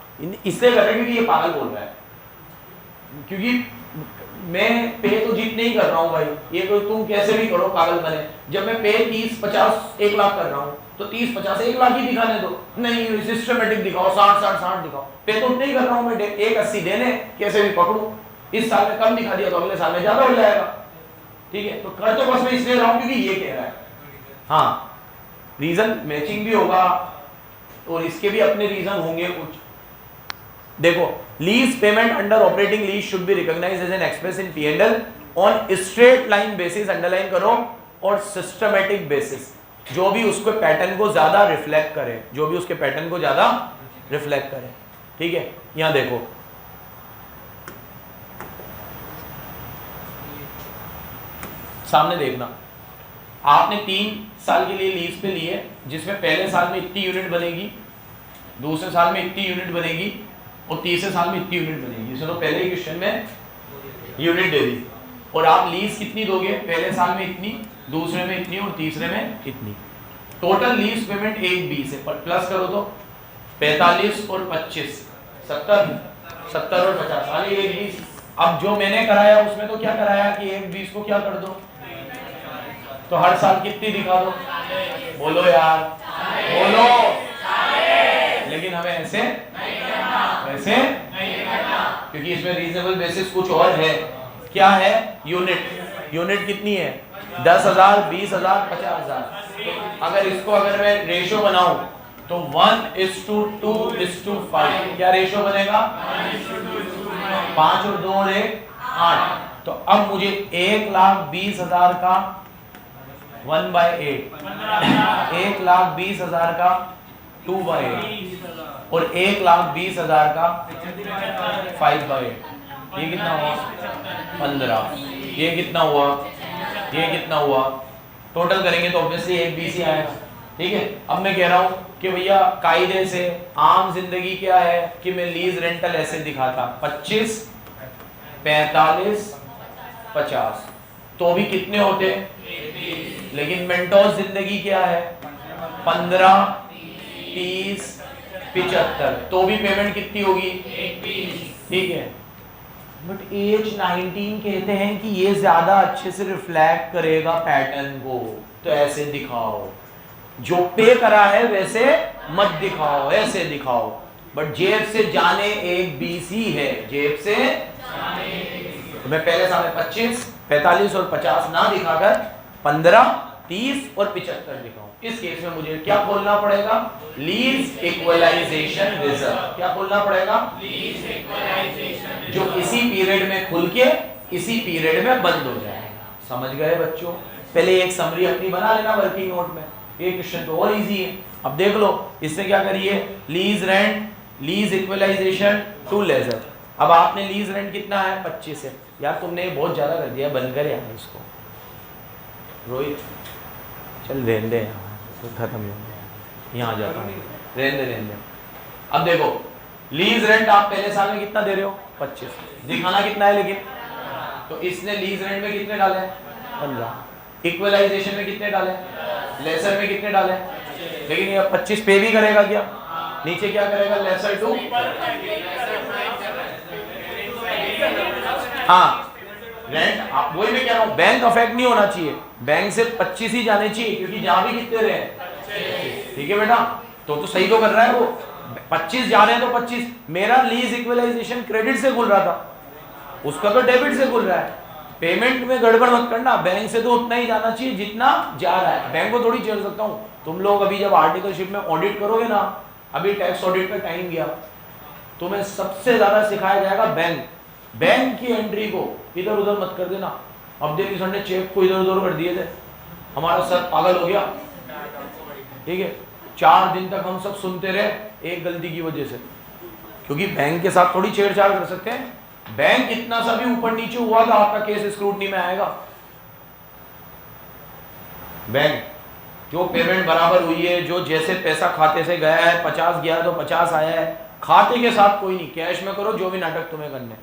इससे कर रहे हैं क्योंकि ये पागल बोल रहा है, क्योंकि मैं पे तो जितने ही कर रहा हूँ भाई, ये कोई तुम कैसे भी करो पागल बने। जब मैं पे 30, 50, 1 लाख कर रहा हूँ तो 30, 50, 1 लाख ही दिखाने दो, नहीं सिस्टमेटिक दिखाओ, 60, 60, 60 दिखाओ। पे तो उतने ही कर रहा हूँ मैं, 180 देने कैसे भी पकड़ू। इस साल में कम दिखा दिया तो अगले साल में ज्यादा हो जाएगा, ठीक है। तो कर तो बस मैं इसलिए रहा हूँ क्योंकि ये कह रहा है। हाँ, रीजन मैचिंग भी होगा और इसके भी अपने रीजन होंगे कुछ। देखो, lease payment under operating lease should be recognised as an expense in P&L on straight line basis, underline करो, और सिस्टमैटिक बेसिस, जो भी उसको पैटर्न को ज्यादा रिफ्लेक्ट करे, जो भी उसके पैटर्न को ज्यादा रिफ्लेक्ट करे, ठीक है। यहां देखो, सामने देखना, आपने 3 साल के लिए लीज पे लिए, जिसमें पहले साल में इतनी यूनिट बनेगी, दूसरे साल में इतनी यूनिट बनेगी और तीसरे साल में इतनी यूनिट बनेगी। इसमें तो पहले ही क्वेश्चन में यूनिट दे दी। और आप लीज कितनी दोगे, पहले साल में इतनी, दूसरे में इतनी और तीसरे में इतनी। टोटल लीज पेमेंट 1:20 है, पर प्लस करो तो 45 और 25, 70 और 50, आगे 1:20। अब जो मैंने कराया उसमें तो क्या कराया कि 1:20 को क्या कर दो, तो हर साल कितनी दिखा दो, बोलो यार बोलो। लेकिन हमें ऐसे वैसे क्योंकि इसमें रीजनेबल बेसिस कुछ और है। क्या है, यूनिट कितनी है, 10,000, 20,000, 50,000। तो अगर इसको अगर मैं रेशो बनाऊं तो 1:2:5, क्या रेशो बनेगा, 5 और 2 और 1 8। तो अब मुझे 1,20,000 का 1/8, 1,20,000 का 2/8 और 1,20,000 का 5/8। ये कितना हुआ, 15। ये कितना हुआ, ये कितना हुआ, टोटल करेंगे तो ऑब्वियसली 1:20 ही आएगा, ठीक है। अब मैं कह रहा हूं कि भैया कायदे से आम जिंदगी क्या है कि मैं लीज रेंटल ऐसे दिखाता 25, 45, 50, तो भी कितने होते, लेकिन मेंटोस जिंदगी क्या है 15, 30, 75, तो भी पेमेंट कितनी होगी, ठीक है। बट एज 19 कहते हैं कि ये ज्यादा अच्छे से रिफ्लेक्ट करेगा पैटर्न को, तो ऐसे दिखाओ, जो पे करा है वैसे मत दिखाओ, ऐसे दिखाओ। बट जेब से जाने 1:20 ही है, जेब से तो मैं पहले साल में 25, 45 और 50 ना दिखाकर 15, 30 और 75 दिखाऊं। इस केस में मुझे क्या खोलना पड़ेगा, लीज इक्वलाइजेशन रिजर्व। क्या खोलना पड़ेगा, लीज इक्वलाइजेशन, जो इसी पीरियड में खुल के इसी पीरियड में बंद हो जाएगा। समझ गए बच्चों? पहले एक समरी अपनी बना लेना वर्किंग नोट में, ये क्वेश्चन तो और इजी है। अब देख लो, इससे क्या करिए, lease rent, lease equalisation to ledger. अब आपने लीज रेंट कितना है, 25 है। यार तुमने बहुत ज्यादा कर दिया, बंद कर यार इसको, रोहित चल रहने दे, खत्म हो गया, यहाँ आ जाता हूँ, रहने दे। अब देखो, लीज रेंट आप पहले साल में कितना दे रहे हो, 25, दिखाना कितना है, लेकिन तो इसने लीज रेंट में कितने डाले, 15, इक्वलाइजेशन में कितने डाले, लेसर में कितने डाले, लेकिन ये 25 पे भी करेगा क्या, नीचे क्या करेगा, लेसर टू, हाँ रेंट। आप वही मैं कह रहा हूँ, बैंक अफेक्ट नहीं होना चाहिए, बैंक से 25 ही जाने चाहिए, क्योंकि जहां भी कितने रहे, ठीक है बेटा, तो सही तो कर रहा है वो, 25 जा रहे हैं तो 25। मेरा लीज इक्वलाइजेशन क्रेडिट से खुल रहा था, उसका तो डेबिट से खुल रहा है। पेमेंट में गड़बड़ मत करना, बैंक से तो उतना ही जाना चाहिए जितना जा रहा है। बैंक को थोड़ी छेड़ सकता हूँ। तुम लोग अभी जब आर्टिकलशिप में ऑडिट करोगे ना, अभी टैक्स ऑडिट का टाइम गया, तुम्हें सबसे ज्यादा सिखाया जाएगा बैंक की एंट्री को इधर उधर मत कर देना। अब देखिए सर ने चेक को इधर उधर कर दिए थे, हमारा सर पागल हो गया। ठीक है, 4 दिन तक हम सब सुनते रहे एक गलती की वजह से, क्योंकि बैंक के साथ थोड़ी छेड़छाड़ कर सकते हैं। बैंक इतना सा भी ऊपर नीचे हुआ तो आपका केस स्क्रूटनी में आएगा। बैंक जो पेमेंट बराबर हुई है, जो जैसे पैसा खाते से गया है, 50 गया तो 50 आया है, खाते के साथ कोई नहीं, कैश में करो जो भी नाटक तुम्हें करने।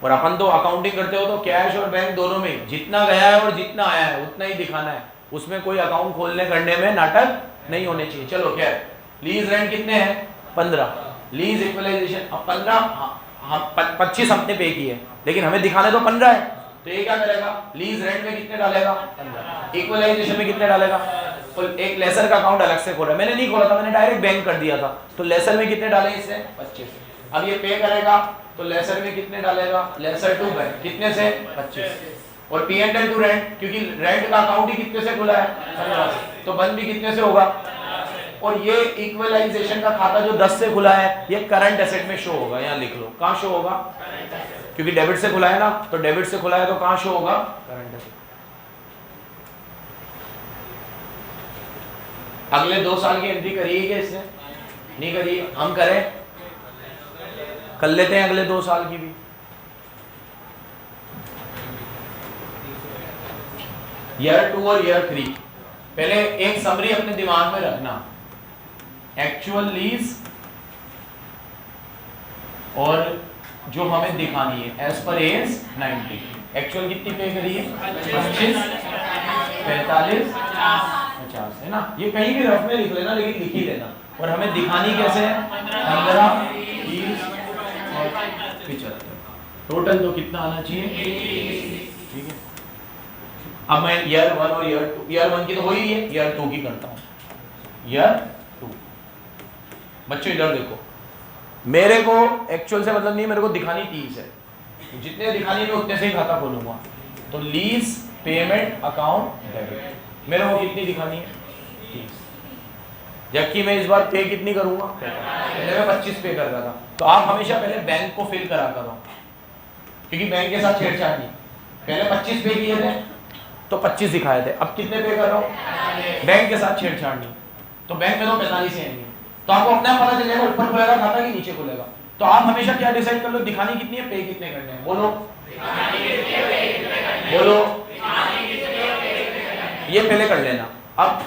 और अपन तो अकाउंटिंग करते हो तो कैश और बैंक दोनों में जितना गया है और जितना आया है उतना ही दिखाना है, उसमें कोई अकाउंट खोलने करने में नाटक नहीं होने चाहिए। चलो क्या है, लीज रेंट कितने हैं 15, लीज इक्वलाइजेशन अब 15, हाँ 25 हमने पे किए, लेकिन हमें दिखाने तो 15 है, तो ये क्या करेगा, लीज रेंट में कितने डालेगा 15, इक्वलाइजेशन में कितने डालेगा। तो एक लेसर का अकाउंट अलग से खोला, मैंने नहीं खोला था, मैंने डायरेक्ट बैंक कर दिया था, तो लेसर में कितने डाले इससे 25। अब ये पे करेगा तो लेसर में कितने डालेगा, लेसर टू बैंक कितने से 25, और P and L two rent, क्योंकि रेंट का अकाउंट ही कितने से खुला है 15 से, तो बंद भी कितने से होगा। और ये इक्वलाइजेशन का खाता जो 10 से खुला है ये करंट एसेट में शो होगा, यहाँ लिख लो कहाँ शो होगा, क्योंकि डेबिट से खुला है ना, तो डेबिट से खुला है तो कहाँ शो होगा, करंट एसेट। अगले 2 साल की एंट्री करिए क्या इसने, नहीं करिए, हम करें, कर लेते हैं अगले 2 साल की भी। ईयर 2 और ईयर 3, पहले एक समरी अपने दिमाग में रखना, एक्चुअल लीज और जो हमें दिखानी है एज पर एज 90, एक्चुअल कितनी पे करी है 25, 45, 50 है ना, ये कहीं भी रफ में लिख लेना, लेकिन लिख ही देना। और हमें दिखानी कैसे है 15, 20 और 75, टोटल तो कितना आना चाहिए, ठीक है। अब मैं ईयर 1 और ईयर 2, ईयर 1 की तो हो ही है, ईयर 2 की करता हूँ। ईयर 2, बच्चों इधर देखो, मेरे को एक्चुअल से मतलब नहीं, मेरे को दिखानी 30 है, जितने दिखानी मैं उतने से ही खाता खोलूंगा। तो लीज पेमेंट अकाउंट डेबिट, मेरे को कितनी दिखानी है 30, जबकि मैं इस बार पे कितनी करूंगा, पहले मैं 25 पे कर रहा था। तो आप हमेशा पहले बैंक को फिल करा करो, क्योंकि बैंक के साथ छेड़छाड़ नहीं, पहले 25 पे किए थे तो 25 दिखाए थे, अब कितने पे कर रहा हूँ, बैंक के साथ छेड़छाड़ नहीं, तो बैंक में तो 45 आएंगे। तो आपको अपना पता चलेगा ऊपर खुलेगा खाता कि नीचे खुलेगा। तो आप हमेशा क्या डिसाइड कर लो, दिखानी कितनी है, पे कितने करने हैं, बोलो बोलो, ये पहले कर लेना। अब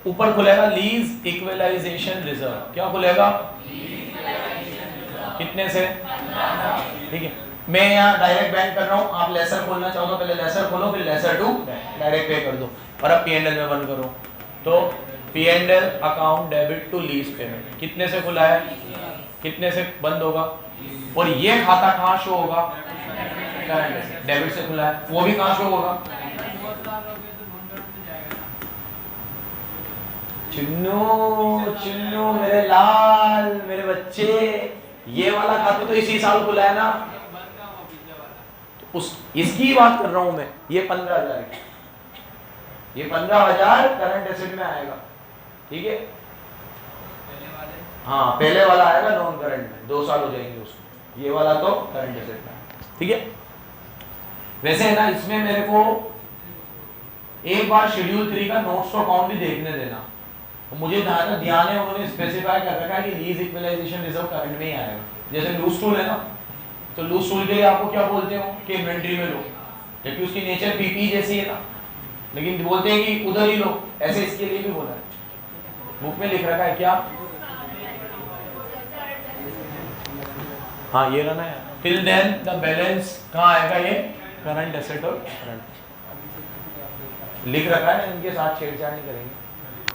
ऊपर खुलेगा लीज इक्वलाइजेशन रिजर्व, क्या खुलेगा कितने से, ठीक है। मैं यहाँ डायरेक्ट बैंक कर रहा हूँ, आप लेसर खोलना चाहो तो पहले लेसर खोलो, फिर लेसर टू डायरेक्ट पे कर दो, और अब पी एंड एल में बंद करो। तो P and L account debit to lease payment कितने से खुला है, कितने से बंद होगा, और ये खाता कहाँ शो होगा, डेबिट से खुला है, वो भी कहाँ शो होगा, चुन्नू चुन्नू मेरे लाल मेरे बच्चे, ये वाला खाता तो इसी साल खुला है ना, तो उस इसकी बात कर रहा हूं मैं। ये 15,000, ये 15,000 करंट एसेट में आएगा, ठीक है। हाँ पहले वाला आएगा नॉन करंट में, 2 साल हो जाएंगे उसको, ये वाला तो करंट एसेट में, ठीक है। वैसे है ना, इसमें मेरे को एक बार शेड्यूल 3 का नोट्स टू अकाउंट भी देखने देना। तो मुझे ध्यान है उन्होंने स्पेसिफाई कर रखा है कि लीज इक्वलाइजेशन रिजर्व करंट में ही आएगा। जैसे लूज टूल है ना, तो लूज टूल के लिए आपको क्या बोलते हो कि इन्वेंट्री में लो, जबकि उसकी नेचर पीपी जैसी है ना, लेकिन बोलते हैं कि उधर ही लो, ऐसे इसके लिए भी बोला है, बुक में लिख रखा है क्या, हाँ ये रहना है। टिल देन द बैलेंस कहाँ आएगा, ये करंट एसेट और करंट लिख रखा है, इनके साथ छेड़छाड़ नहीं करेंगे।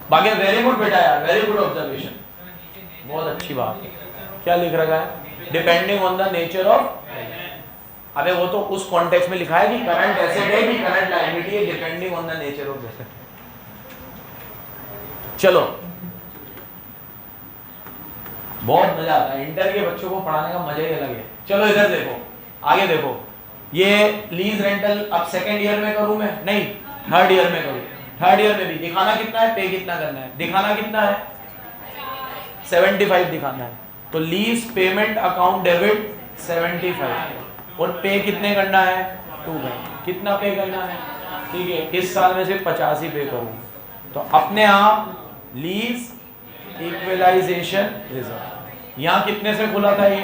बाकी वेरी गुड बेटा यार, वेरी गुड ऑब्जर्वेशन, बहुत अच्छी बात है। क्या लिख रखा है, depending on the nature of, अबे वो तो उस कॉन्टेक्स्ट में लिखा है कि करंट एसेट है कि करंट लायबिलिटी है, depending on the nature of asset. चलो बहुत मजा आता है, इंटर के बच्चों को पढ़ाने का मजा ही अलग है। चलो इधर देखो, आगे देखो, ये लीज रेंटल अब सेकेंड ईयर में करूं मैं, नहीं थर्ड ईयर में करूं। थर्ड ईयर में भी दिखाना कितना है, पे कितना करना है, दिखाना कितना है 75 दिखाना है। तो लीज पेमेंट अकाउंट डेबिट 75 और पे कितने करना है 2 कितना पे करना है, ठीक है। इस साल में से 50 ही पे करूँ तो अपने आप लीज इक्वलाइजेशन रिजर्व यहाँ कितने से खुला था ये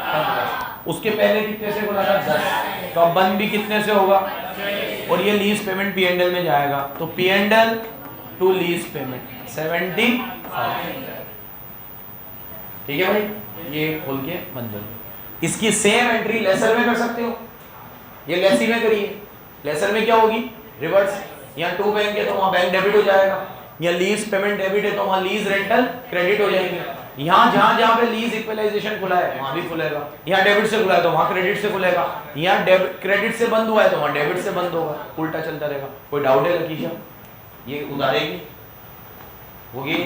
15, उसके पहले कितने से खुला था 10, तो अब बंद भी कितने से होगा, और ये लीज पेमेंट P&L में जाएगा तो P&L टू लीज पेमेंट 75, ठीक है भाई। ये खोल के बंद कर। इसकी सेम एंट्री लेसर में कर सकते हो, ये लेसी में करिए, लेसर में क्या होगी रिवर्स, यहाँ 2 बैंक है तो वहाँ बैंक डेबिट हो जाएगा, या लीज पेमेंट डेबिट है तो वहाँ लीज रेंटल क्रेडिट हो जाएंगे। यहाँ जहाँ पे लीज इक्वलाइजेशन खुला है वहाँ भी खुलेगा, यहाँ डेबिट से खुला है तो वहाँ क्रेडिट से खुलेगा, यहाँ क्रेडिट से बंद हुआ है तो वहाँ डेबिट से बंद होगा, उल्टा चलता रहेगा। कोई डाउट है लकीशा, ये उतारेगी होगी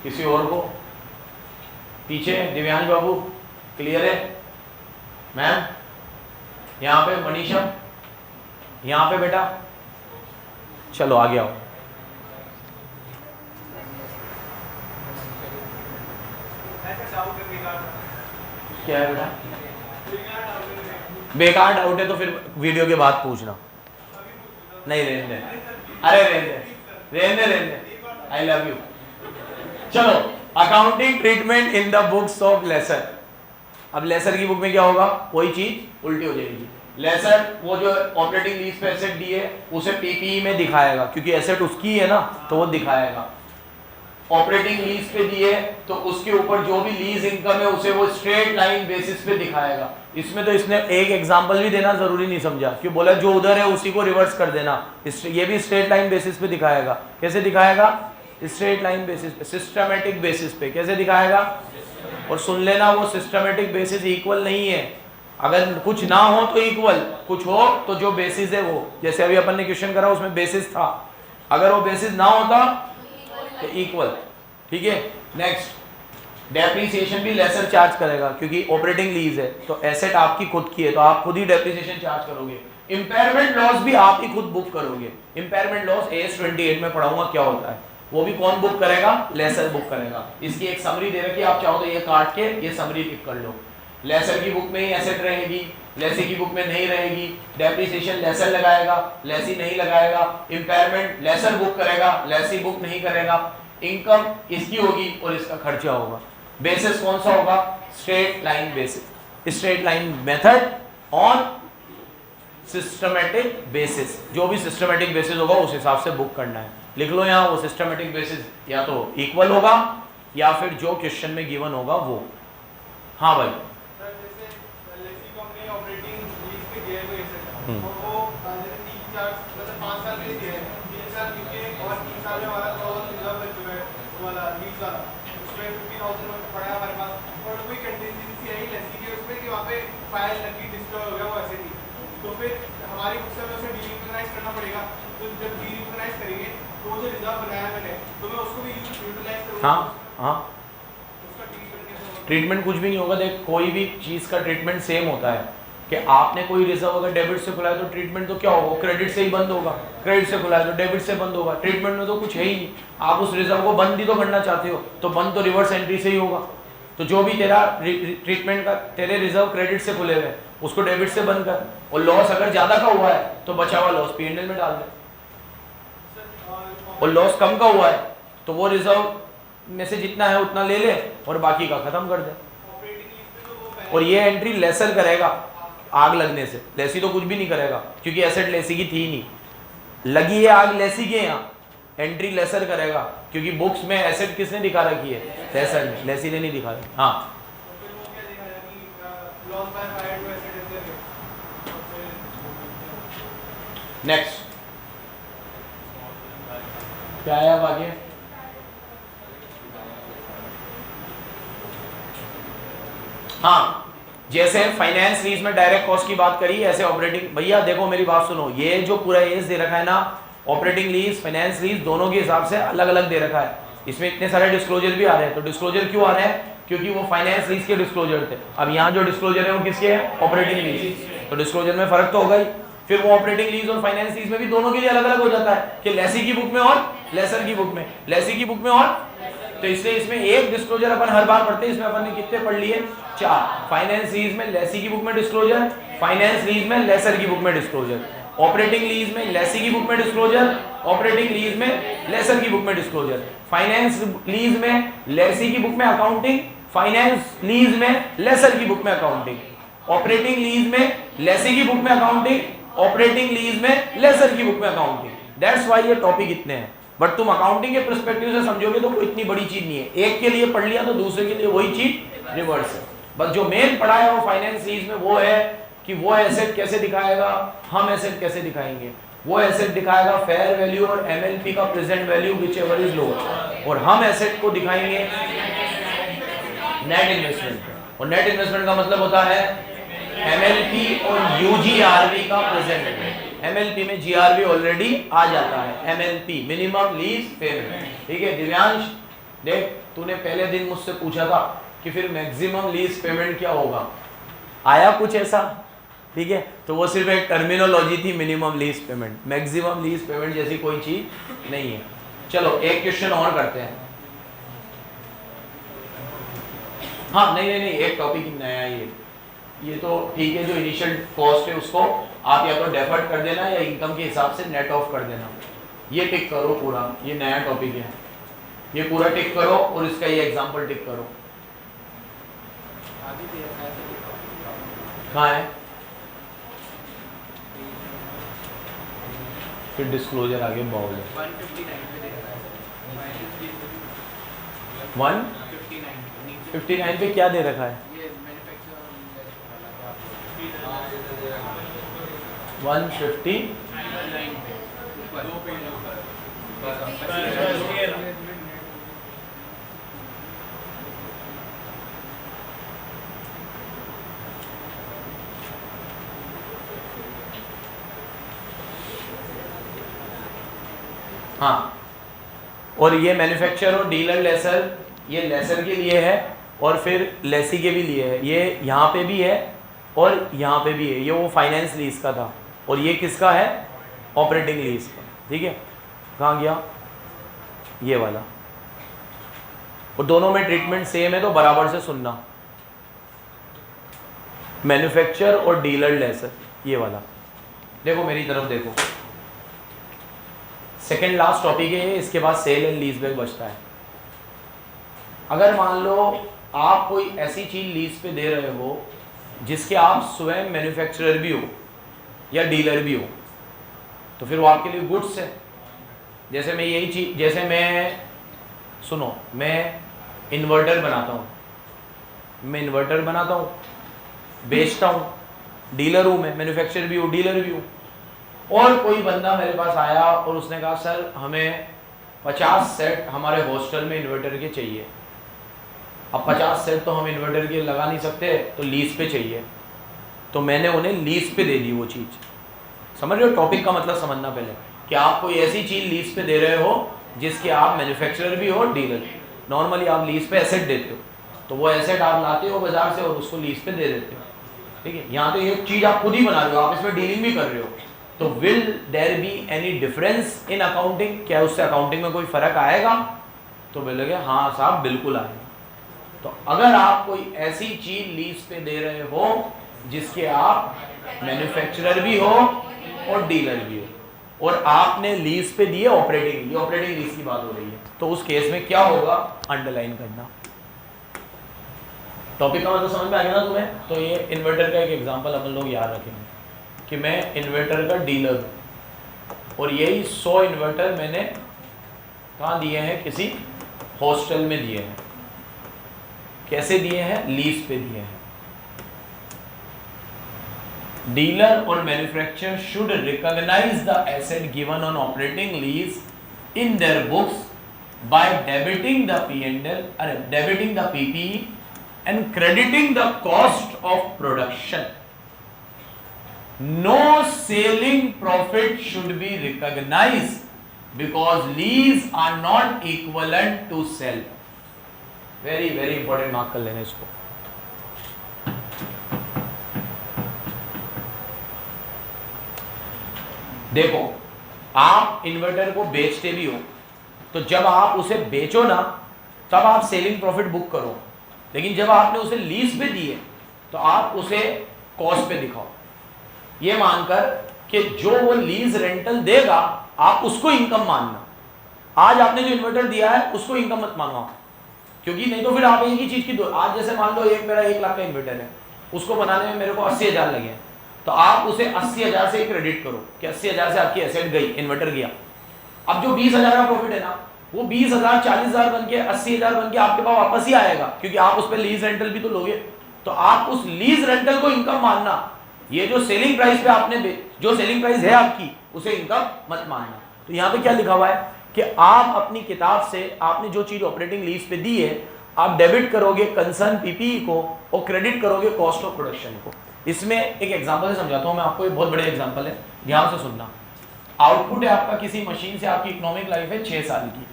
किसी और को, पीछे दिव्यांश बाबू क्लियर है, मैम यहाँ पे मनीषा, यहाँ पे बेटा, चलो आगे आओ। क्या है बेटा, बेकार डाउट है तो फिर वीडियो के बाद पूछना, नहीं रहने दे, अरे रहने दे, आई लव यू। चलो accounting treatment in the books of lessor. अब लेसर की बुक में क्या होगा, कोई चीज उल्टी हो जाएगी। लेसर वो जो ऑपरेटिंग लीज पे एसेट दी है उसे पीपीई में दिखाएगा, क्योंकि एसेट उसकी है ना तो वो दिखाएगा। ऑपरेटिंग लीज पे दी है तो उसके ऊपर जो भी लीज इनकम है उसे वो स्ट्रेट लाइन बेसिस पे दिखाएगा। इसमें तो इसने एक एग्जांपल भी देना जरूरी नहीं समझा, क्यों बोला जो उधर है उसी को रिवर्स कर देना, ये भी स्ट्रेट लाइन बेसिस पे दिखाएगा। कैसे दिखाएगा, स्ट्रेट लाइन बेसिस पे, सिस्टमेटिक बेसिस पे। कैसे दिखाएगा, और सुन लेना वो सिस्टमेटिक बेसिस इक्वल नहीं है, अगर कुछ ना हो तो इक्वल, कुछ हो तो जो बेसिस है वो, जैसे अभी अपन ने क्वेश्चन करा उसमें बेसिस था, अगर वो बेसिस ना होता तो इक्वल, ठीक है। नेक्स्ट डेप्रिसिएशन भी लेसर चार्ज करेगा, क्योंकि ऑपरेटिंग लीज है तो एसेट आपकी खुद की है तो आप खुद ही डेप्रिसिएशन चार्ज करोगे। इंपेयरमेंट लॉस भी आप ही खुद बुक करोगे। इंपेयरमेंट लॉस AS 28 में पढ़ाऊंगा क्या होता है, वो भी कौन बुक करेगा, लेसर बुक करेगा। इसकी एक समरी दे रखी है, आप चाहो तो ये काट के ये समरी टिक कर लो। लेसर की बुक में ही एसेट रहेगी, लेसी की बुक में नहीं रहेगी। डेप्रिसिएशन लेसर लगाएगा, लेसी नहीं लगाएगा। इंपेयरमेंट लेसर बुक करेगा, लेसी बुक नहीं करेगा। इनकम इसकी होगी और इसका खर्चा होगा। बेसिस कौन सा होगा, straight line basis, straight line method on systematic basis. जो भी सिस्टमेटिक बेसिस होगा उस हिसाब से बुक करना है। लिख लो यहाँ, वो सिस्टमेटिक बेसिस या तो इक्वल होगा या फिर जो क्वेश्चन में गिवन होगा वो। हाँ भाई, हाँ ट्रीटमेंट कुछ भी नहीं होगा। देख, कोई भी चीज का ट्रीटमेंट सेम होता है कि आपने कोई रिजर्व अगर डेबिट से खुला है तो ट्रीटमेंट तो क्या होगा, क्रेडिट से ही बंद होगा। क्रेडिट से खुला है तो डेबिट से बंद होगा। ट्रीटमेंट में तो कुछ है ही नहीं। आप उस रिजर्व को बंद ही तो करना चाहते हो तो बंद तो रिवर्स एंट्री से ही होगा। तो जो भी तेरा ट्रीटमेंट का, तेरे रिजर्व क्रेडिट से खुले हुए उसको डेबिट से बंद कर, और लॉस अगर ज्यादा का हुआ है तो बचा हुआ लॉस P&L में डाल दे, और लॉस कम का हुआ है तो वो रिजर्व में से जितना है उतना ले ले और बाकी का खत्म कर दे। और ये एंट्री लेसर करेगा आग लगने से, लेसी तो कुछ भी नहीं करेगा क्योंकि एसेट लेसी की थी नहीं। लगी है आग लेसी के यहाँ, एंट्री लेसर करेगा क्योंकि बुक्स में एसेट किसने दिखा रखी है, लेसर ने, लेसी ने नहीं दिखा रखी। हाँ नेक्स्ट क्या है अब आगे। हाँ, जैसे फाइनेंस लीज में डायरेक्ट कॉस्ट की बात करी, ऐसे ऑपरेटिंग, भैया देखो मेरी बात सुनो, ये जो पूरा एज दे रखा है ना, ऑपरेटिंग लीज फाइनेंस लीज दोनों के हिसाब से अलग अलग दे रखा है। इसमें इतने सारे डिस्क्लोजर भी आ रहे हैं। तो डिस्क्लोजर क्यों आ रहे हैं, क्योंकि वो फाइनेंस लीज के डिस्क्लोजर थे। अब यहाँ जो डिस्क्लोजर है वो किसके हैं, ऑपरेटिंग लीज। तो डिस्क्लोजर में फर्क तो होगा ही। फिर वो ऑपरेटिंग लीज और फाइनेंस लीज में भी दोनों के लिए अलग अलग हो जाता है कि लेसी की बुक में और लेसर की बुक में, लेसी की बुक में और, तो इसलिए इसमें एक डिस्क्लोजर अपन हर बार पढ़ते हैं। इसमें अपन ने कितने पढ़ लिए? 4। फाइनेंस लीज में लेसी की बुक में डिस्क्लोजर, फाइनेंस लीज में लेसर की बुक में डिस्क्लोजर, ऑपरेटिंग लीज में लेसी की बुक में डिस्क्लोजर, ऑपरेटिंग लीज में लेसर की बुक में डिस्क्लोजर, फाइनेंस लीज में लेसी की बुक में अकाउंटिंग, फाइनेंस लीज में लेसर की बुक में अकाउंटिंग, ऑपरेटिंग लीज में लेसी की बुक में अकाउंटिंग, ऑपरेटिंग लीज में लेसर की बुक में अकाउंटिंग। दैट्स व्हाई ये टॉपिक इतने हैं, बट तुम अकाउंटिंग के पर्सपेक्टिव से समझोगे तो कोई इतनी बड़ी चीज नहीं है। एक के लिए पढ़ लिया तो दूसरे के लिए वही चीज रिवर्स है। बस जो मेन पढ़ा है वो फाइनेंस लीज में वो है कि वो एसेट कैसे दिखाएगा, हम एसेट कैसे दिखाएंगे। वो एसेट दिखाएगा फेयर वैल्यू और एमएलपी का present value which ever is lower, और हम एसेट को दिखाएंगे नेट इन्वेस्टमेंट। और नेट इन्वेस्टमेंट का मतलब होता है एमएलपी और यूजीआरवी का प्रेजेंट वैल्यू। एमएलपी में जीआरवी ऑलरेडी आ जाता है, एमएलपी मिनिमम लीज पेमेंट। ठीक है दिव्यांश, देख तूने पहले दिन मुझसे पूछा था कि फिर मैक्सिमम लीज पेमेंट क्या होगा, आया कुछ ऐसा? ठीक है, तो वो सिर्फ एक टर्मिनोलॉजी थी, minimum lease payment. Maximum lease payment जैसी कोई चीज नहीं है। चलो एक क्वेश्चन और करते हैं। हाँ नहीं, एक टॉपिक नया ये तो ठीक है। जो इनिशियल कॉस्ट है उसको आप या तो डेफर्ड कर देना या इनकम के हिसाब से नेट ऑफ कर देना। ये टिक करो पूरा, ये नया टॉपिक है, ये पूरा टिक करो और इसका ये एग्जांपल टिक करो। कहाँ है? फिर डिस्क्लोजर आगे बाउल है 159 पे क्या दे रखा है? 150 हाँ, और ये मैन्युफैक्चरर और डीलर लेसर, ये लेसर के लिए है और फिर लेसी के भी लिए है। ये यहाँ पे भी है और यहाँ पे भी है। ये वो फाइनेंस लीज का था और ये किसका है? ऑपरेटिंग लीज का। ठीक है, कहाँ गया ये वाला? और दोनों में ट्रीटमेंट सेम है तो बराबर से सुनना। मैन्युफैक्चरर और डीलर लेसर, ये वाला देखो, मेरी तरफ देखो। सेकेंड लास्ट टॉपिक है, इसके बाद सेल एंड लीज बैक बचता है। अगर मान लो आप कोई ऐसी चीज लीज पे दे रहे हो जिसके आप स्वयं मैन्युफैक्चरर भी हो या डीलर भी हो, तो फिर वो आपके लिए गुड्स है। जैसे मैं यही चीज, जैसे मैं सुनो, मैं इन्वर्टर बनाता हूँ, मैं इन्वर्टर बनाता हूँ, बेचता हूँ, डीलर हूँ मैं, मैन्युफैक्चरर भी हूँ, डीलर भी हूँ। और कोई बंदा मेरे पास आया और उसने कहा सर हमें 50 सेट हमारे हॉस्टल में इन्वर्टर के चाहिए। अब 50 सेट तो हम इन्वर्टर के लगा नहीं सकते, तो लीज पे चाहिए। तो मैंने उन्हें लीज पे दे दी वो चीज़। समझ रहे हो टॉपिक का मतलब? समझना पहले कि आप कोई ऐसी चीज़ लीज पे दे रहे हो जिसके आप मैन्युफैक्चरर भी हो, डीलर। नॉर्मली आप लीज पे एसेट देते हो, तो वो एसेट आप लाते हो बाजार से और उसको लीज पे दे देते हो। ठीक है, यहाँ तो एक चीज़ आप खुद ही बना रहे हो, आप इसमें डीलिंग भी कर रहे हो। तो will there be any difference in accounting? क्या उससे अकाउंटिंग में कोई फर्क आएगा? तो बोलोगे हाँ साहब बिल्कुल आएगा। तो अगर आप कोई ऐसी चीज लीज पे दे रहे हो जिसके आप मैन्युफैक्चरर भी हो और डीलर भी हो, और आपने लीज पे दिए ऑपरेटिंग, ये ऑपरेटिंग लीज की बात हो रही है, तो उस केस में क्या होगा? अंडरलाइन करना। टॉपिक का मतलब समझ में आ गया ना तुम्हें? तो ये इन्वर्टर का एक एग्जांपल अपन लोग याद रखेंगे कि मैं इन्वर्टर का डीलर हूँ और यही 100 इन्वर्टर मैंने कहाँ दिए हैं? किसी हॉस्टल में दिए हैं। कैसे दिए हैं? लीज पे दिए हैं। डीलर और manufacturer should recognise the asset given on operating lease in their books by debiting the P&L, debiting the PPE and crediting the cost of production. No selling profit should be recognized because lease are not equivalent to sell. Very very important, mark कर लेना इसको। देखो, आप इन्वर्टर को बेचते भी हो, तो जब आप उसे बेचो ना, तब आप सेलिंग प्रॉफिट बुक करो, लेकिन जब आपने उसे लीज पे दिए तो आप उसे कॉस्ट पे दिखाओ, ये मानकर कि जो वो लीज रेंटल देगा आप उसको इनकम मानना। आज आपने जो इन्वर्टर दिया है उसको इनकम मत मानो आप, क्योंकि नहीं तो फिर आप एक ही चीज की दो। आज जैसे मान लो मेरा 1 लाख का इन्वर्टर है, उसको बनाने में मेरे को 80,000 लगे, तो आप उसे 80,000 से क्रेडिट करो कि 80,000 से आपकी एसेट गई, इन्वर्टर गया। अब जो 20,000 का प्रॉफिट है ना, वो 20,000 40,000 बन के 80,000 बन के आपके पास वापस ही आएगा, क्योंकि आप उस पर लीज रेंटल भी तो लोगे। तो आप उस लीज रेंटल को इनकम मानना, ये जो सेलिंग प्राइस पे आपने जो सेलिंग प्राइस है आपकी, उसे इनकम मत मानना। तो यहाँ पे क्या लिखा हुआ है कि आप अपनी किताब से आपने जो चीज ऑपरेटिंग लीज पे दी है, आप डेबिट करोगे कंसर्न पीपीई को और क्रेडिट करोगे कॉस्ट ऑफ प्रोडक्शन को। इसमें एक एग्जांपल से समझाता हूं मैं आपको, ये बहुत बड़े एग्जांपल है, ध्यान से सुनना। आउटपुट है आपका किसी मशीन से, आपकी इकोनॉमिक लाइफ है 6 साल की,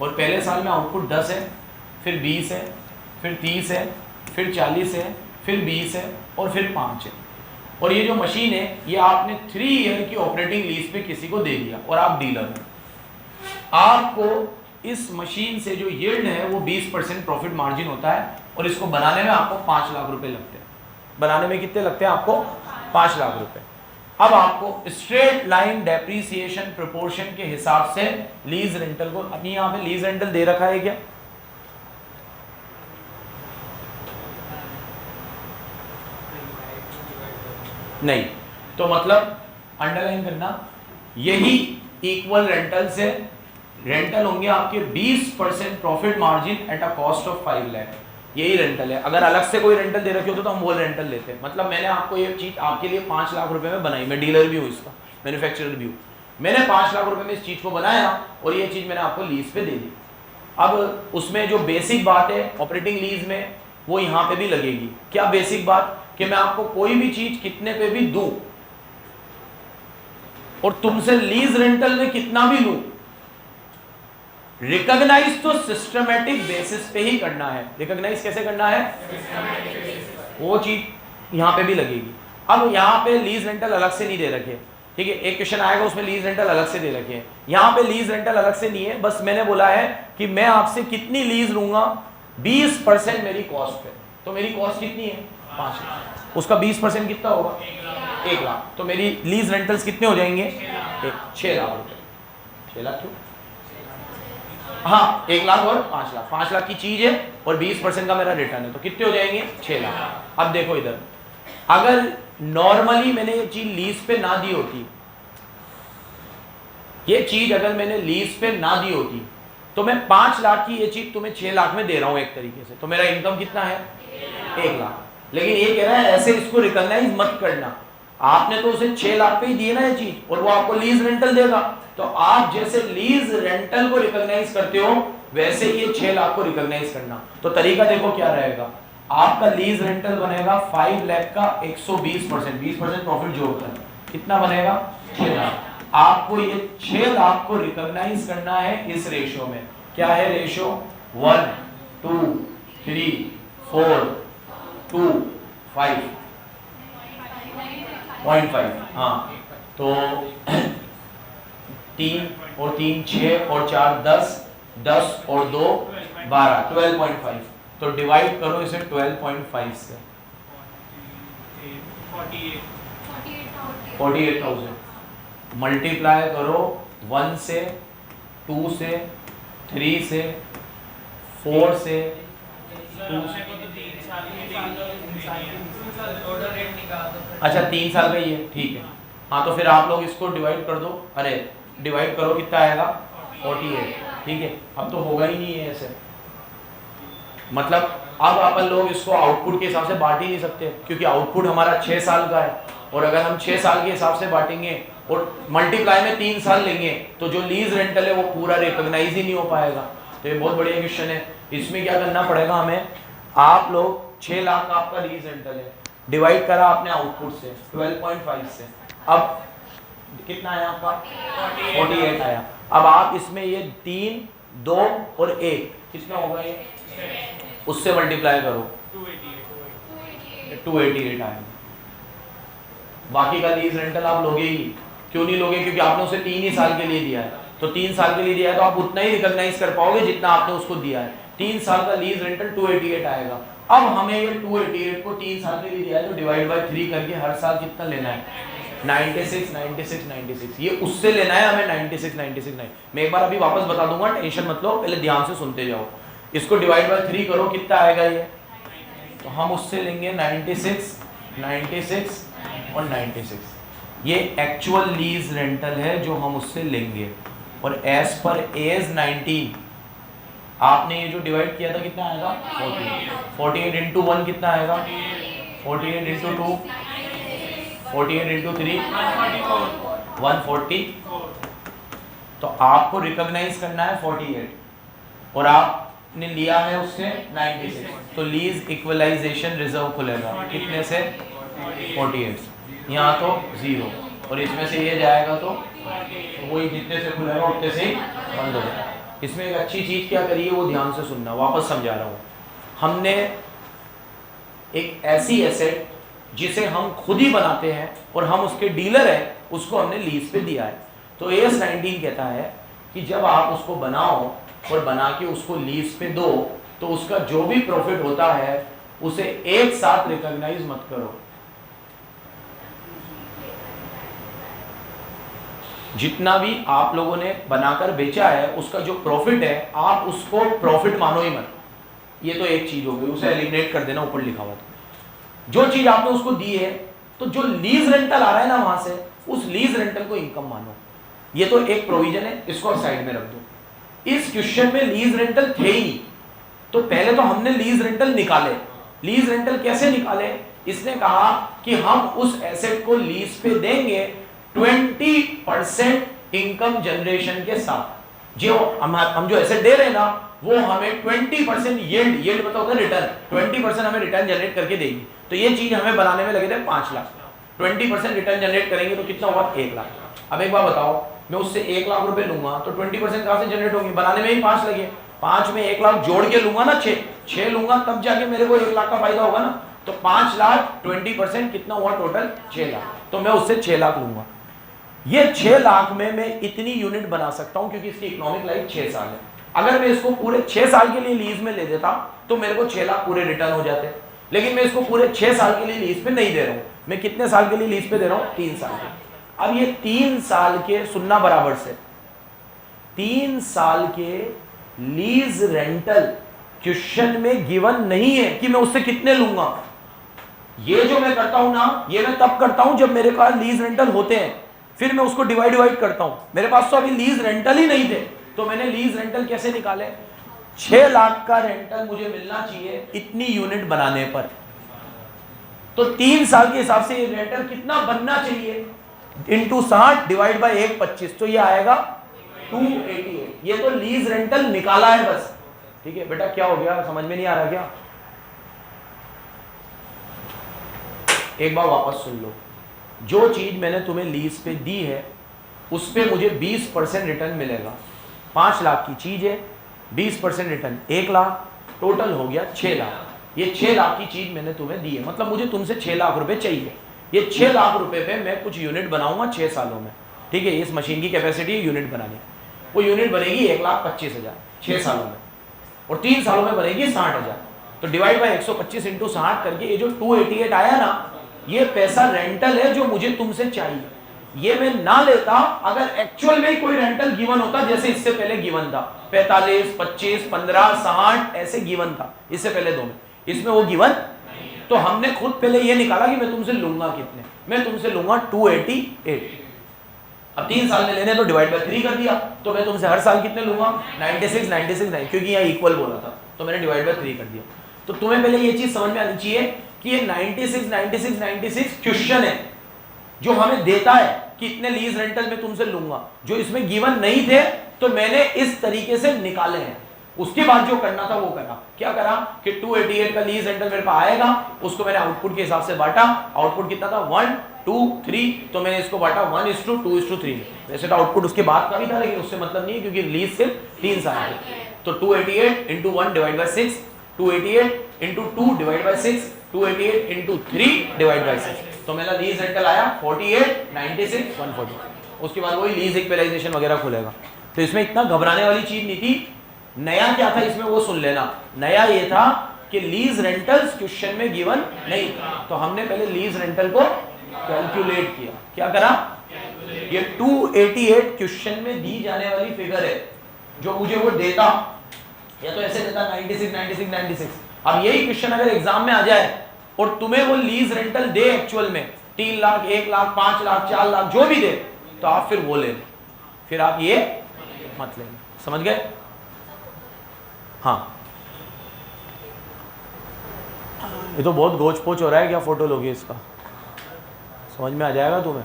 और पहले साल में आउटपुट 10 है, फिर 20 है, फिर 30 है, फिर 40 है, फिर 20 है और फिर 5 है। और ये जो मशीन है ये आपने 3 ईयर की ऑपरेटिंग लीज पे किसी को दे दिया और आप डीलर हो। आपको इस मशीन से जो यील्ड है वो 20% प्रॉफिट मार्जिन होता है, और इसको बनाने में आपको 5 लाख रुपए लगते हैं। बनाने में कितने लगते हैं आपको? 5 लाख रुपए। अब आपको स्ट्रेट लाइन डेप्रीसिएशन प्रोपोर्शन के हिसाब से लीज रेंटल को, अपनी यहाँ पे लीज रेंटल दे रखा है क्या? नहीं, तो मतलब अंडरलाइन करना, यही इक्वल रेंटल से रेंटल होंगे आपके 20% profit margin at a cost of 5 lakh. यही रेंटल है। अगर अलग से कोई रेंटल दे रखे होते तो हम वो रेंटल लेते हैं। मतलब मैंने आपको ये चीज आपके लिए 5 लाख रुपए में बनाई, मैं डीलर भी हूँ, इसका मैन्युफैक्चरर भी हूँ, मैंने 5 लाख रुपए में इस चीज को बनाया और ये चीज मैंने आपको लीज पे दे दी। अब उसमें जो बेसिक बात है ऑपरेटिंग लीज में, वो यहाँ पे भी लगेगी। क्या बेसिक बात? कि मैं आपको कोई भी चीज कितने पे भी दूं और तुमसे लीज रेंटल में कितना भी लूं, रिकॉग्नाइज तो सिस्टमैटिक बेसिस पे ही करना है। रिकॉग्नाइज कैसे करना है? वो चीज यहां पे भी लगेगी। अब यहां पे लीज रेंटल अलग से नहीं दे रखे, ठीक है, एक क्वेश्चन आएगा उसमें लीज रेंटल अलग से दे रखे हैं। यहां पे लीज रेंटल अलग से नहीं है, बस मैंने बोला है कि मैं आपसे कितनी लीज लूंगा, 20% मेरी कॉस्ट पे। तो मेरी कॉस्ट कितनी है? 5 लाख, उसका 20% कितना होगा? 1 लाख। तो मेरी लीज रेंटल्स कितने हो जाएंगे? 6 लाख रुपए। 6 लाख क्यों? हाँ, 1 लाख और 5 लाख। 5 लाख की चीज है और 20% का मेरा रिटर्न है, तो कितने हो जाएंगे? 6 लाख। अब देखो इधर, अगर नॉर्मली मैंने ये चीज लीज पे ना दी होती, ये चीज अगर मैंने लीज पे ना दी होती, तो मैं 5 लाख की ये चीज तुम्हें 6 लाख में दे रहा हूं एक तरीके से, तो मेरा इनकम कितना है? 1 लाख। लेकिन ये कह रहा है ऐसे इसको रिकॉग्नाइज मत करना, आपने तो उसे 6 लाख पे ही दिए ना ये चीज, और वो आपको लीज रेंटल देगा। तो आप जैसे लीज रेंटल को रिकॉग्नाइज करते हो, वैसे ये 6 लाख को रिकॉग्नाइज करना। तो तरीका देखो क्या रहेगा, आपका लीज रेंटल बनेगा 5 लाख का 120%, 20% प्रॉफिट जोड़कर कितना बनेगा? 6 लाख। आपको ये 6 लाख को रिकॉग्नाइज करना है इस रेशो में। क्या है रेशो? 1 2 3 4 2 5 0.5। हाँ, तो 3 और 3 6 और 4 10, 10 और 2 12, 12.5। तो डिवाइड करो इसे 12.5 से, 48,000। मल्टीप्लाई करो 1 से, 2 से, 3 से, 4 से, 2 से। अच्छा 3 साल का ही है, ठीक है। हाँ, तो फिर आप लोग इसको डिवाइड कर दो, अरे डिवाइड करो, कितना आएगा? 48, ठीक है। अब तो होगा ही नहीं है ऐसे, मतलब अब अपन लोग इसको आउटपुट के हिसाब से बांट ही नहीं सकते, क्योंकि आउटपुट हमारा 6 साल का है, और अगर हम 6 साल के हिसाब से बांटेंगे और मल्टीप्लाई में 3 साल लेंगे, तो जो लीज रेंटल है वो पूरा रिकॉग्नाइज ही नहीं हो पाएगा। तो ये बहुत बढ़िया क्वेश्चन है। इसमें क्या करना पड़ेगा हमें, आप लोग 6 लाख आपका लीज रेंटल है, डिवाइड करा आपने आउटपुट से 12.5 से, अब कितना आया आपका? 48 आया। अब आप इसमें ये 3 2 और 1 कितना होगा, ये उससे मल्टीप्लाई करो, 288 आएगा। बाकी का लीज रेंटल आप लोगे ही, क्यों नहीं लोगे? क्योंकि आपने उसे 3 ही साल के लिए दिया है, तो 3 साल के लिए दिया है तो आप उतना ही रिकॉग्नाइज कर पाओगे जितना आपने उसको दिया है। 3 साल का लीज रेंटल 288 आएगा। अब हमें ये 288 को 3 साल के लिए दिया है तो डिवाइड बाय 3 करके हर साल कितना लेना है? 96 96 96। ये उससे लेना है हमें 96 96 9। मैं एक बार अभी वापस बता दूंगा, टेंशन मत लो, पहले ध्यान से सुनते जाओ। इसको डिवाइड बाय 3 करो, कितना आएगा ये? तो हम उससे लेंगे 96 96 और 96। ये एक्चुअल लीज रेंटल है जो हम उससे लेंगे। और एज पर एज 19 आपने ये जो डिवाइड किया था कितना आएगा? 48 इंटू 1 कितना आएगा? 48 इंटू 2 48 इंटू 3 140। तो आपको रिकॉग्नाइज करना है 48 और आपने लिया है उससे 96, तो लीज इक्वलाइजेशन रिजर्व खुलेगा कितने से? 48। यहाँ तो 0 और इसमें से ये जाएगा तो वही जितने से खुलेगा उतने से ही बंद हो जाएगा। इसमें एक अच्छी चीज़ क्या करिए वो ध्यान से सुनना, वापस समझा रहा हूँ। हमने एक ऐसी एसेट जिसे हम खुद ही बनाते हैं और हम उसके डीलर हैं, उसको हमने लीज पे दिया है। तो AS 19 कहता है कि जब आप उसको बनाओ और बना के उसको लीज पे दो तो उसका जो भी प्रॉफिट होता है उसे एक साथ रिकॉग्नाइज मत करो। जितना भी आप लोगों ने बनाकर बेचा है उसका जो प्रॉफिट है आप उसको प्रॉफिट मानो ही मत। ये तो एक चीज हो गई, उसे एलिमिनेट कर देना ऊपर लिखा हुआ था। जो चीज आपने उसको दी है तो जो लीज रेंटल आ रहा है ना वहां से, उस लीज रेंटल को इनकम मानो। ये तो एक प्रोविजन है, इसको साइड में रख दो। इस क्वेश्चन में लीज रेंटल थे ही नहीं, तो पहले तो हमने लीज रेंटल निकाले। लीज रेंटल कैसे निकाले? इसने कहा कि हम उस एसेट को लीज पे देंगे 20% इनकम जनरेशन के साथ। जो हम जो एसेट दे रहे हैं ना वो हमें 20% यील्ड मतलब होता है रिटर्न, 20% हमें रिटर्न जनरेट करके देगी। तो ये चीज हमें बनाने में लगे थे 5 लाख। 20% रिटर्न जनरेट करेंगे तो कितना हुआ? 1 लाख। अब एक बार बताओ, मैं उससे 1 लाख रुपए लूंगा तो 20% कहां से जनरेट होंगे? बनाने में ही 5 लगे, 5 में 1 लाख जोड़ के लूंगा ना, 6 लूंगा तब जाके मेरे को 1 लाख का फायदा होगा ना। तो 5 लाख 20% कितना हुआ? टोटल 6 लाख। तो मैं उससे 6 लाख लूंगा। ये 6 लाख में मैं इतनी यूनिट बना सकता हूं क्योंकि इसकी इकोनॉमिक लाइफ 6 साल है। अगर मैं इसको पूरे 6 साल के लिए लीज में ले देता तो मेरे को 6 लाख पूरे रिटर्न हो जाते, लेकिन मैं इसको पूरे 6 साल के लिए लीज पे नहीं दे रहा हूं। मैं कितने साल के लिए लीज पे दे रहा हूं? 3 साल के। अब ये 3 साल के, सुनना बराबर से, 3 साल के लीज रेंटल क्वेश्चन में गिवन नहीं है कि मैं उससे कितने लूंगा। ये जो मैं करता हूं ना, ये मैं तब करता हूं जब मेरे पास लीज रेंटल होते हैं, फिर मैं उसको डिवाइड करता हूं। मेरे पास तो अभी लीज रेंटल ही नहीं थे, तो मैंने लीज रेंटल कैसे निकाले? 6 लाख का रेंटल मुझे मिलना चाहिए इतनी यूनिट बनाने पर, तो 3 साल के हिसाब से ये रेंटल कितना बनना चाहिए? इंटू 60 डिवाइड बाई 1 25, तो ये आएगा 288। ये तो लीज रेंटल निकाला है बस। ठीक है बेटा, क्या हो गया? समझ में नहीं आ रहा क्या? एक बार वापस सुन लो। जो चीज मैंने तुम्हें लीज पे दी है उस पे मुझे 20% रिटर्न मिलेगा। 5 लाख की चीज है, 20% रिटर्न 1 लाख, टोटल हो गया 6 लाख। ये 6 लाख की चीज मैंने तुम्हें दी है, मतलब मुझे तुमसे 6 लाख रुपए चाहिए। ये 6 लाख रुपए पे मैं कुछ यूनिट बनाऊंगा 6 सालों में। ठीक है, इस मशीन की कैपेसिटी है यूनिट बनाने, वो यूनिट बनेगी 1,25,000 6 सालों में, और 3 सालों में बनेगी 60,000। तो डिवाइड बाई 125 इंटू 60 करके ये जो 288 आया ना, ये पैसा रेंटल है जो मुझे तुमसे चाहिए। ये मैं ना लेता अगर एक्चुअल में कोई रेंटल गिवन होता, जैसे इससे पहले गिवन था 45 25 15 60 ऐसे गिवन था इससे पहले 2 में, इसमें वो गिवन। तो हमने खुद पहले ये निकाला कि मैं तुमसे लूंगा कितने। मैं तुमसे लूंगा 288। अब 3 साल में लेने तो डिवाइड बाय 3 कर दिया, तो मैं तुमसे हर साल कितने लूंगा? 96 96 9, क्योंकि यहाँ इक्वल बोला था तो मैंने डिवाइड बाय 3 कर दिया। तो तुम्हें पहले ये चीज समझ में आनी चाहिए कि ये 96 96 96 क्वेश्चन है जो हमें देता है कि इतने लीज रेंटल में तुमसे लूंगा। जो इसमें गिवन नहीं थे तो मैंने इस तरीके से निकाले हैं। उसके बाद जो करना था वो करा। क्या करा कि 288 का लीज रेंटल मेरे पास आएगा, उसको मैंने आउटपुट के हिसाब से बांटा। आउटपुट कितना था? 1 2 3, तो मैंने इसको बांटा 1:2:3। वैसे तो आउटपुट उसके बाद का भी था, लेकिन उससे मतलब नहीं है क्योंकि लीज सिर्फ 3 साल है। तो 288 into 1 divide by 6, 288 into 2 divide by 6, 288 into 3 divide by 6। तो मेरा लीज रेंटल आया 48 96 140। उसके बाद वही लीज इक्वलाइजेशन वगैरह खुलेगा। तो इसमें इतना घबराने वाली चीज नहीं थी। नया क्या था इसमें वो सुन लेना। नया ये था कि लीज रेंटल्स क्वेश्चन में गिवन नहीं था, तो हमने पहले लीज रेंटल को कैलकुलेट किया। क्या करा? ये 288 क्वेश्चन में दी जाने वाली फिगर है, जो मुझे वो देता या तो ऐसे देता 96 96 96। अब यही क्वेश्चन अगर एग्जाम में आ जाए और तुम्हें वो लीज रेंटल दे एक्चुअल में 3 लाख 1 लाख 5 लाख 4 लाख जो भी दे, तो आप फिर वो ले, फिर आप ये मत लेना। समझ गए? हाँ, ये तो बहुत गोच पोच हो रहा है। क्या फोटो लोगे इसका? समझ में आ जाएगा तुम्हें?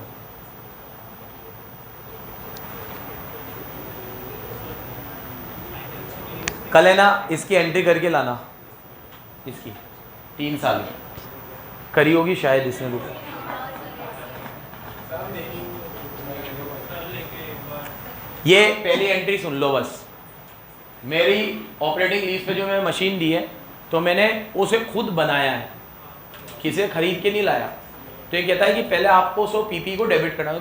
कल है ना, इसकी एंट्री करके लाना। इसकी 3 साल की करी होगी शायद इसने भी। ये पहली एंट्री सुन लो बस। मेरी ऑपरेटिंग लीज पे जो मैं मशीन दी है, तो मैंने उसे खुद बनाया है, किसी खरीद के नहीं लाया। तो ये कहता है कि पहले आपको सो पीपी को डेबिट करना,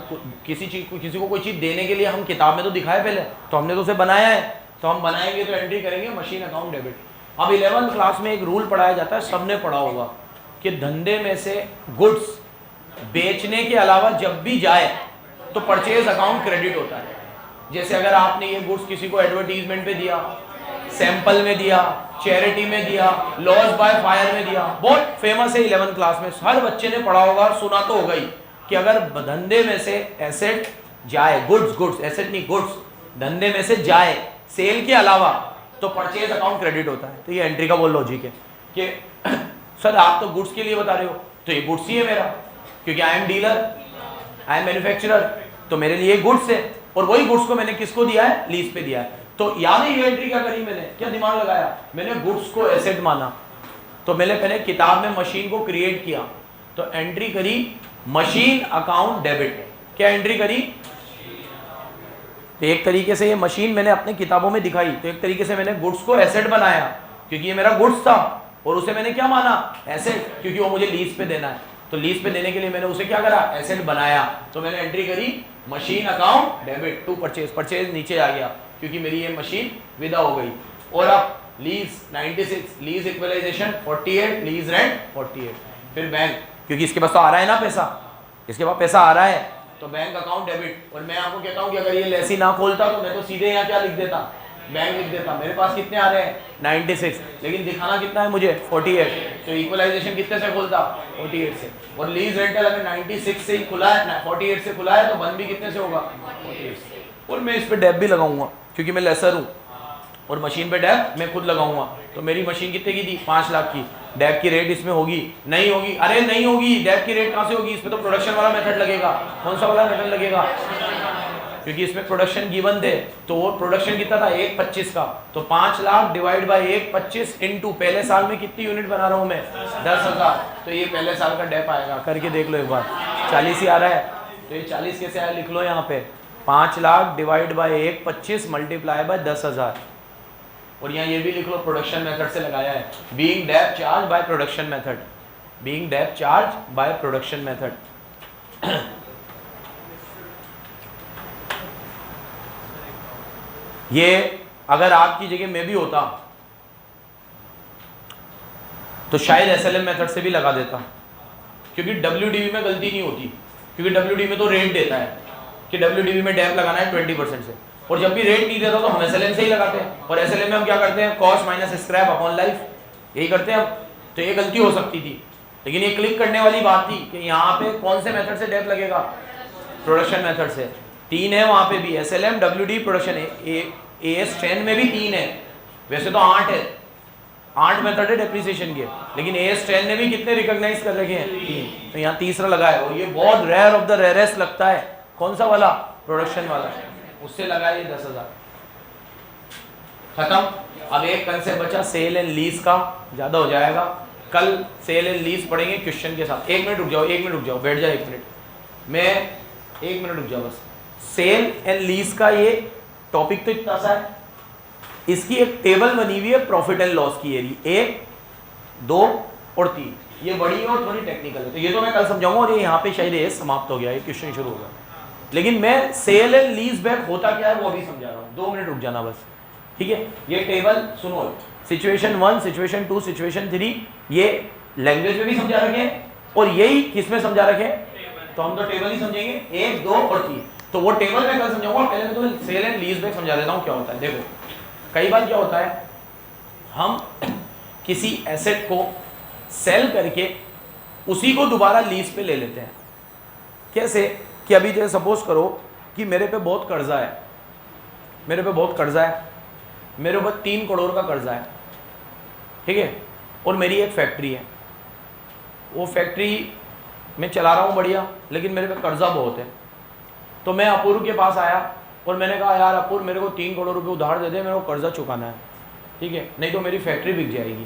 किसी चीज़ को, किसी को कोई चीज़ देने के लिए हम किताब में तो दिखाए पहले, तो हमने तो उसे बनाया है, तो हम बनाएंगे तो एंट्री करेंगे मशीन अकाउंट डेबिट। अब 11th क्लास में एक रूल पढ़ाया जाता है, सबने पढ़ा होगा, कि धंधे में से गुड्स बेचने के अलावा जब भी जाए तो परचेज अकाउंट क्रेडिट होता है। जैसे अगर आपने ये गुड्स किसी को एडवर्टीजमेंट पे दिया, सैंपल में दिया, चैरिटी में दिया, लॉस बाय फायर में दिया, बहुत फेमस है 11th क्लास में, हर बच्चे ने पढ़ा होगा, सुना तो होगा ही, कि अगर धंधे में से एसेट जाए, गुड्स एसेट नहीं गुड्स, धंधे में से जाए सेल के अलावा, तो परचेज अकाउंट क्रेडिट होता है। तो ये एंट्री का बोल लॉजिक है कि सर आप तो गुड्स के लिए बता रहे हो, तो ये गुड्स ही है मेरा, क्योंकि I am dealer, I am manufacturer, तो मेरे लिए गुड्स है, और वही गुड्स को मैंने किसको दिया है? लीज पे दिया है। तो याद है ये एंट्री क्या करी मैंने? क्या दिमाग लगाया? मैंने गुड्स को एसेट माना, तो मैंने पहले किताब में मशीन को क्रिएट किया, तो एंट्री करी मशीन अकाउंट डेबिट। क्या एंट्री करी? तो एक तरीके से ये मशीन मैंने अपने किताबों में दिखाई, तो एक तरीके से मैंने गुड्स को एसेट बनाया, क्योंकि ये मेरा गुड्स था, और उसे मैंने क्या माना? एसेट, क्योंकि वो मुझे लीज पे देना है। तो लीज पे देने के लिए मैंने उसे क्या करा? एसेट बनाया। तो मैंने एंट्री करी machine account debit to purchase. Purchase नीचे आ गया क्योंकि मेरी ये मशीन विदा हो गई। और अब lease 96, lease equalisation 48, lease rent 48, फिर बैंक, क्योंकि इसके पास तो आ रहा है ना पैसा, इसके पास पैसा आ रहा है, तो बैंक अकाउंट डेबिट। और मैं आपको कहता हूँ कि अगर ये लेसी ना खोलता तो मैं तो सीधे यहाँ क्या लिख देता? बैंक लिख देता। मेरे पास कितने आ रहे हैं? 96, लेकिन दिखाना कितना है मुझे? 48। तो इक्वलाइजेशन कितने से खोलता? 48 से। और लीज रेंटल अगर 96 से ही खुला है, 48 से खुला है, तो बंद भी कितने से होगा? 48 से। और मैं इस पे डेब भी लगाऊंगा, क्योंकि मैं लेसर हूँ, और मशीन पे डेब मैं खुद लगाऊंगा। तो मेरी मशीन कितने की थी? 5 लाख की। डेब की रेट इसमें होगी? नहीं होगी। अरे नहीं होगी, डेब की रेट कहाँ से होगी? इसमें तो प्रोडक्शन वाला मेथड लगेगा। कौन सा वाला मेथड लगेगा? क्योंकि इसमें प्रोडक्शन गिवन थे, तो वो प्रोडक्शन कितना था? 1/25 का। तो 5 लाख डिवाइड बाय 1/25 इनटू पहले साल में कितनी यूनिट बना रहा हूँ मैं? 10,000। तो ये पहले साल का डेप आएगा, करके देख लो एक बार। 40 ही आ रहा है, तो ये 40 कैसे आया? लिख लो यहाँ पे 5 lakh divide by 1/25 multiply by 10,000। और यहाँ ये भी लिख लो, प्रोडक्शन मेथड से लगाया है, being dep charge by production method, being dep charge by production method. ये अगर आपकी जगह मैं भी होता तो शायद एसएलएम मेथड से भी लगा देता, क्योंकि डब्ल्यूडीवी में गलती नहीं होती, क्योंकि डब्ल्यूडीवी में तो रेट देता है कि डब्ल्यूडीवी में डेप लगाना है 20% से, और जब भी रेट नहीं देता तो हम एसएलएम से ही लगाते हैं। और एसएलएम में हम क्या करते हैं? Cost minus scrap upon life, यही करते हैं हम। तो ये गलती हो सकती थी, लेकिन ये क्लिक करने वाली बात थी कि यहाँ पे कौन से मेथड से डेप लगेगा? प्रोडक्शन मेथड से। 3 है वहाँ पे भी, एसएलएम, डब्ल्यूडी, प्रोडक्शन। AS10 में भी 3 है, वैसे तो 8 है, 8 मेथड है डेप्रिसिएशन के, लेकिन AS10 ने भी कितने रिकॉग्नाइज कर रखे हैं? 3। तो यहाँ तीसरा लगा है, और ये बहुत रेयर ऑफ द रेयरेस्ट लगता है। कौन सा वाला? प्रोडक्शन वाला, उससे लगा ये 10,000। खत्म। अब एक कंसेप्ट बचा सेल एंड लीज का, ज्यादा हो जाएगा, कल सेल एंड लीज पढ़ेंगे क्वेश्चन के साथ। 1 मिनट रुक जाओ, 1 मिनट रुक जाओ, बैठ जाओ 1 मिनट, मैं 1 मिनट रुक जाओ बस। सेल एंड लीज का ये टॉपिक तो इतना सा है, इसकी एक टेबल बनी हुई है प्रॉफिट एंड लॉस की, एरी 1, 2 और 3, ये बड़ी है और थोड़ी टेक्निकल है, तो ये तो मैं कल समझाऊंगा। और ये यहाँ पे शायद ये समाप्त हो गया, ये क्वेश्चन शुरू हो गया। लेकिन मैं सेल एंड लीज बैक होता क्या है वो अभी समझा रहा हूँ, 2 मिनट रुक जाना बस, ठीक है। ये टेबल सुनो, सिचुएशन 1, सिचुएशन 2, सिचुएशन 3, ये लैंग्वेज में भी समझा रखे हैं और यही किस में समझा रखे हैं, तो हम तो टेबल ही समझेंगे 1, 2 और 3। तो वो टेबल मैं कल समझाऊंगा, पहले मैं तो सेल एंड लीज बैक समझा देता हूँ क्या होता है। देखो कई बार क्या होता है, हम किसी एसेट को सेल करके उसी को दोबारा लीज पे ले लेते हैं। कैसे कि अभी जैसे सपोज करो कि मेरे पे बहुत कर्जा है, मेरे ऊपर 3 करोड़ का कर्जा है, ठीक है, और मेरी एक फैक्ट्री है, वो फैक्ट्री मैं चला रहा हूँ बढ़िया, लेकिन मेरे पे कर्जा बहुत है। तो मैं अपूर्व के पास आया और मैंने कहा यार अपूर्व मेरे को 3 करोड़ रुपए उधार दे दे, मेरे को कर्जा चुकाना है, ठीक है, नहीं तो मेरी फैक्ट्री बिक जाएगी,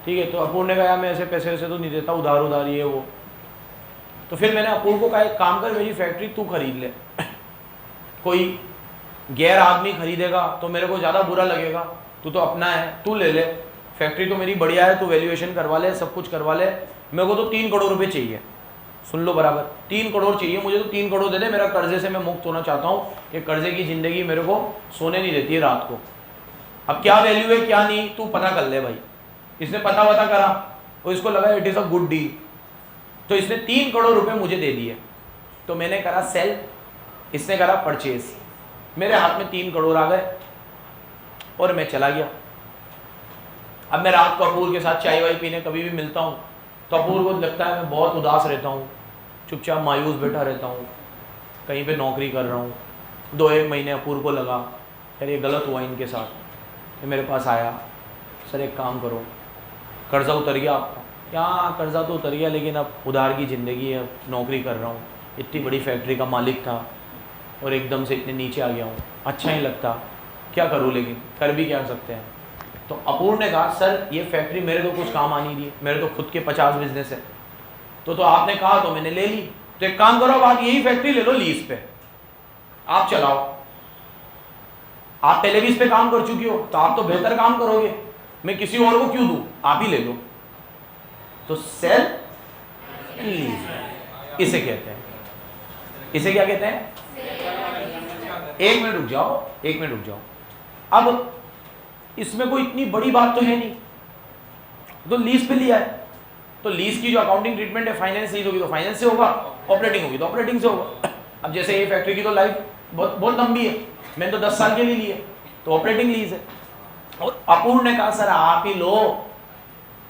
ठीक है। तो अपूर्व ने कहा यार मैं ऐसे पैसे वैसे तो नहीं देता, उधार ये वो। तो फिर मैंने अपूर्व को कहा एक काम कर, मेरी फैक्ट्री तू खरीद ले, कोई गैर आदमी खरीदेगा तो मेरे को ज़्यादा बुरा लगेगा, तू तो अपना है, तू ले ले, फैक्ट्री तो मेरी बढ़िया है, तू वैल्यूएशन करवा ले, सब कुछ करवा ले, मेरे को तो 3 करोड़ रुपए चाहिए, सुन लो बराबर, 3 करोड़ चाहिए मुझे, तो 3 करोड़ दे दे, मेरा कर्जे से मैं मुक्त होना चाहता हूँ, कि कर्जे की ज़िंदगी मेरे को सोने नहीं देती है रात को। अब क्या वैल्यू है क्या नहीं तू पता कर ले भाई। इसने पता करा और इसको लगा it is a good deal, तो इसने 3 करोड़ रुपए मुझे दे दिए। तो मैंने करा सेल, इसने करा परचेज, मेरे हाथ में 3 करोड़ आ गए और मैं चला गया। अब मैं रात को अपूर्व के साथ चाय वाय पीने कभी भी मिलता हूँ तो अपूर्व को लगता है मैं बहुत उदास रहता हूँ, चुपचाप मायूस बैठा रहता हूँ, कहीं पे नौकरी कर रहा हूँ। 2-1 महीने अपूर्व को लगा यार ये गलत हुआ इनके साथ, ये मेरे पास आया, सर एक काम करो, कर्जा उतर गया आपका, क्या कर्जा तो उतर गया लेकिन अब उधार की ज़िंदगी है, नौकरी कर रहा हूँ, इतनी बड़ी फैक्ट्री का मालिक था और एकदम से इतने नीचे आ गया हूँ, अच्छा नहीं लगता, क्या करूँ, लेकिन कर भी क्या सकते हैं। तो अपूर्व ने कहा सर ये फैक्ट्री मेरे तो कुछ काम आनी नहीं है, मेरे तो खुद के 50 बिजनेस है, तो आपने कहा तो मैंने ले ली, तो एक काम करो आप यही फैक्ट्री ले लो लीज पे, आप चलाओ, आप पहले भी इस पे काम कर चुकी हो तो आप तो बेहतर काम करोगे, मैं किसी और को क्यों दूं, आप ही ले लो। तो सेल लीज इसे कहते हैं, इसे क्या कहते हैं, 1 मिनट रुक जाओ। अब इसमें कोई इतनी बड़ी बात तो है नहीं, तो लीज पे लिया है, तो लीज की जो अकाउंटिंग ट्रीटमेंट है, फाइनेंस लीज होगी तो फाइनेंस से होगा, ऑपरेटिंग होगी तो ऑपरेटिंग से होगा। अब जैसे ये फैक्ट्री की तो लाइफ बहुत लंबी है, मैंने तो 10 साल के लिए ली है, तो ऑपरेटिंग लीज है। और अपूर्व ने कहा सर आप ही लो,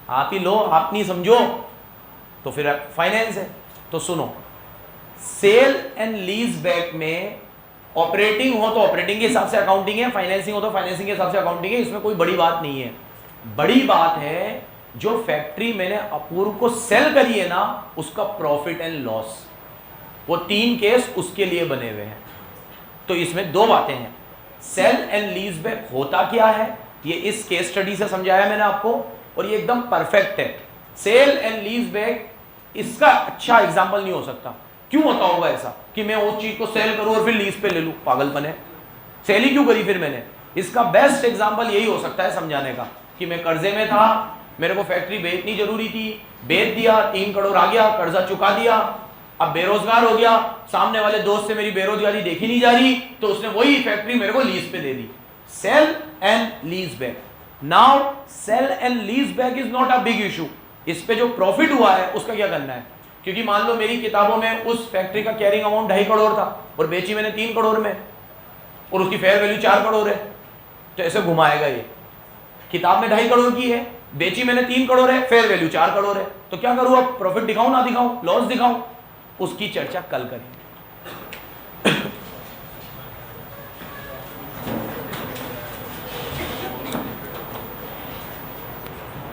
आप नहीं समझो तो फिर फाइनेंस है। तो सुनो, सेल एंड लीज बैक में ऑपरेटिंग हो तो ऑपरेटिंग के हिसाब से अकाउंटिंग है, फाइनेंसिंग हो तो फाइनेंसिंग के हिसाब से अकाउंटिंग है, इसमें कोई बड़ी बात नहीं है। बड़ी बात है जो फैक्ट्री मैंने अपूर्व को सेल करी है ना, उसका प्रॉफिट एंड लॉस, वो 3 केस उसके लिए बने हुए हैं। तो इसमें 2 बातें हैं, सेल एंड लीज बैक होता क्या है ये इस केस स्टडी से समझाया मैंने आपको, और ये एकदम परफेक्ट है। सेल एंड लीज बैक इसका अच्छा एग्जाम्पल नहीं हो सकता। क्यों होता होगा ऐसा कि मैं उस चीज को सेल करूं और फिर लीज पे ले लूं, पागलपन है, सेल ही क्यों करी फिर मैंने। इसका बेस्ट एग्जाम्पल यही हो सकता है समझाने का कि मैं कर्जे में था, मेरे को फैक्ट्री बेचनी जरूरी थी, बेच दिया, 3 करोड़ आ गया, कर्जा चुका दिया, अब बेरोजगार हो गया, सामने वाले दोस्त से मेरी बेरोजगारी देखी नहीं जा रही, तो उसने वही फैक्ट्री मेरे को लीज पे दे दी। Sale and lease back. Now sale and lease back is not a big issue. इस पे जो प्रॉफिट हुआ है उसका क्या करना है, क्योंकि मान लो मेरी किताबों में उस फैक्ट्री का कैरिंग अमाउंट 2.5 करोड़ था और बेची मैंने 3 करोड़ में, और उसकी फेयर वैल्यू 4 करोड़ है, तो ऐसे घुमाएगा ये। किताब में 2.5 करोड़ की है, बेची मैंने 3 करोड़ है, फेयर वैल्यू 4 करोड़ है, तो क्या करूं अब, प्रॉफिट दिखाऊं ना दिखाऊं, लॉस दिखाऊं, उसकी चर्चा कल करेंगे।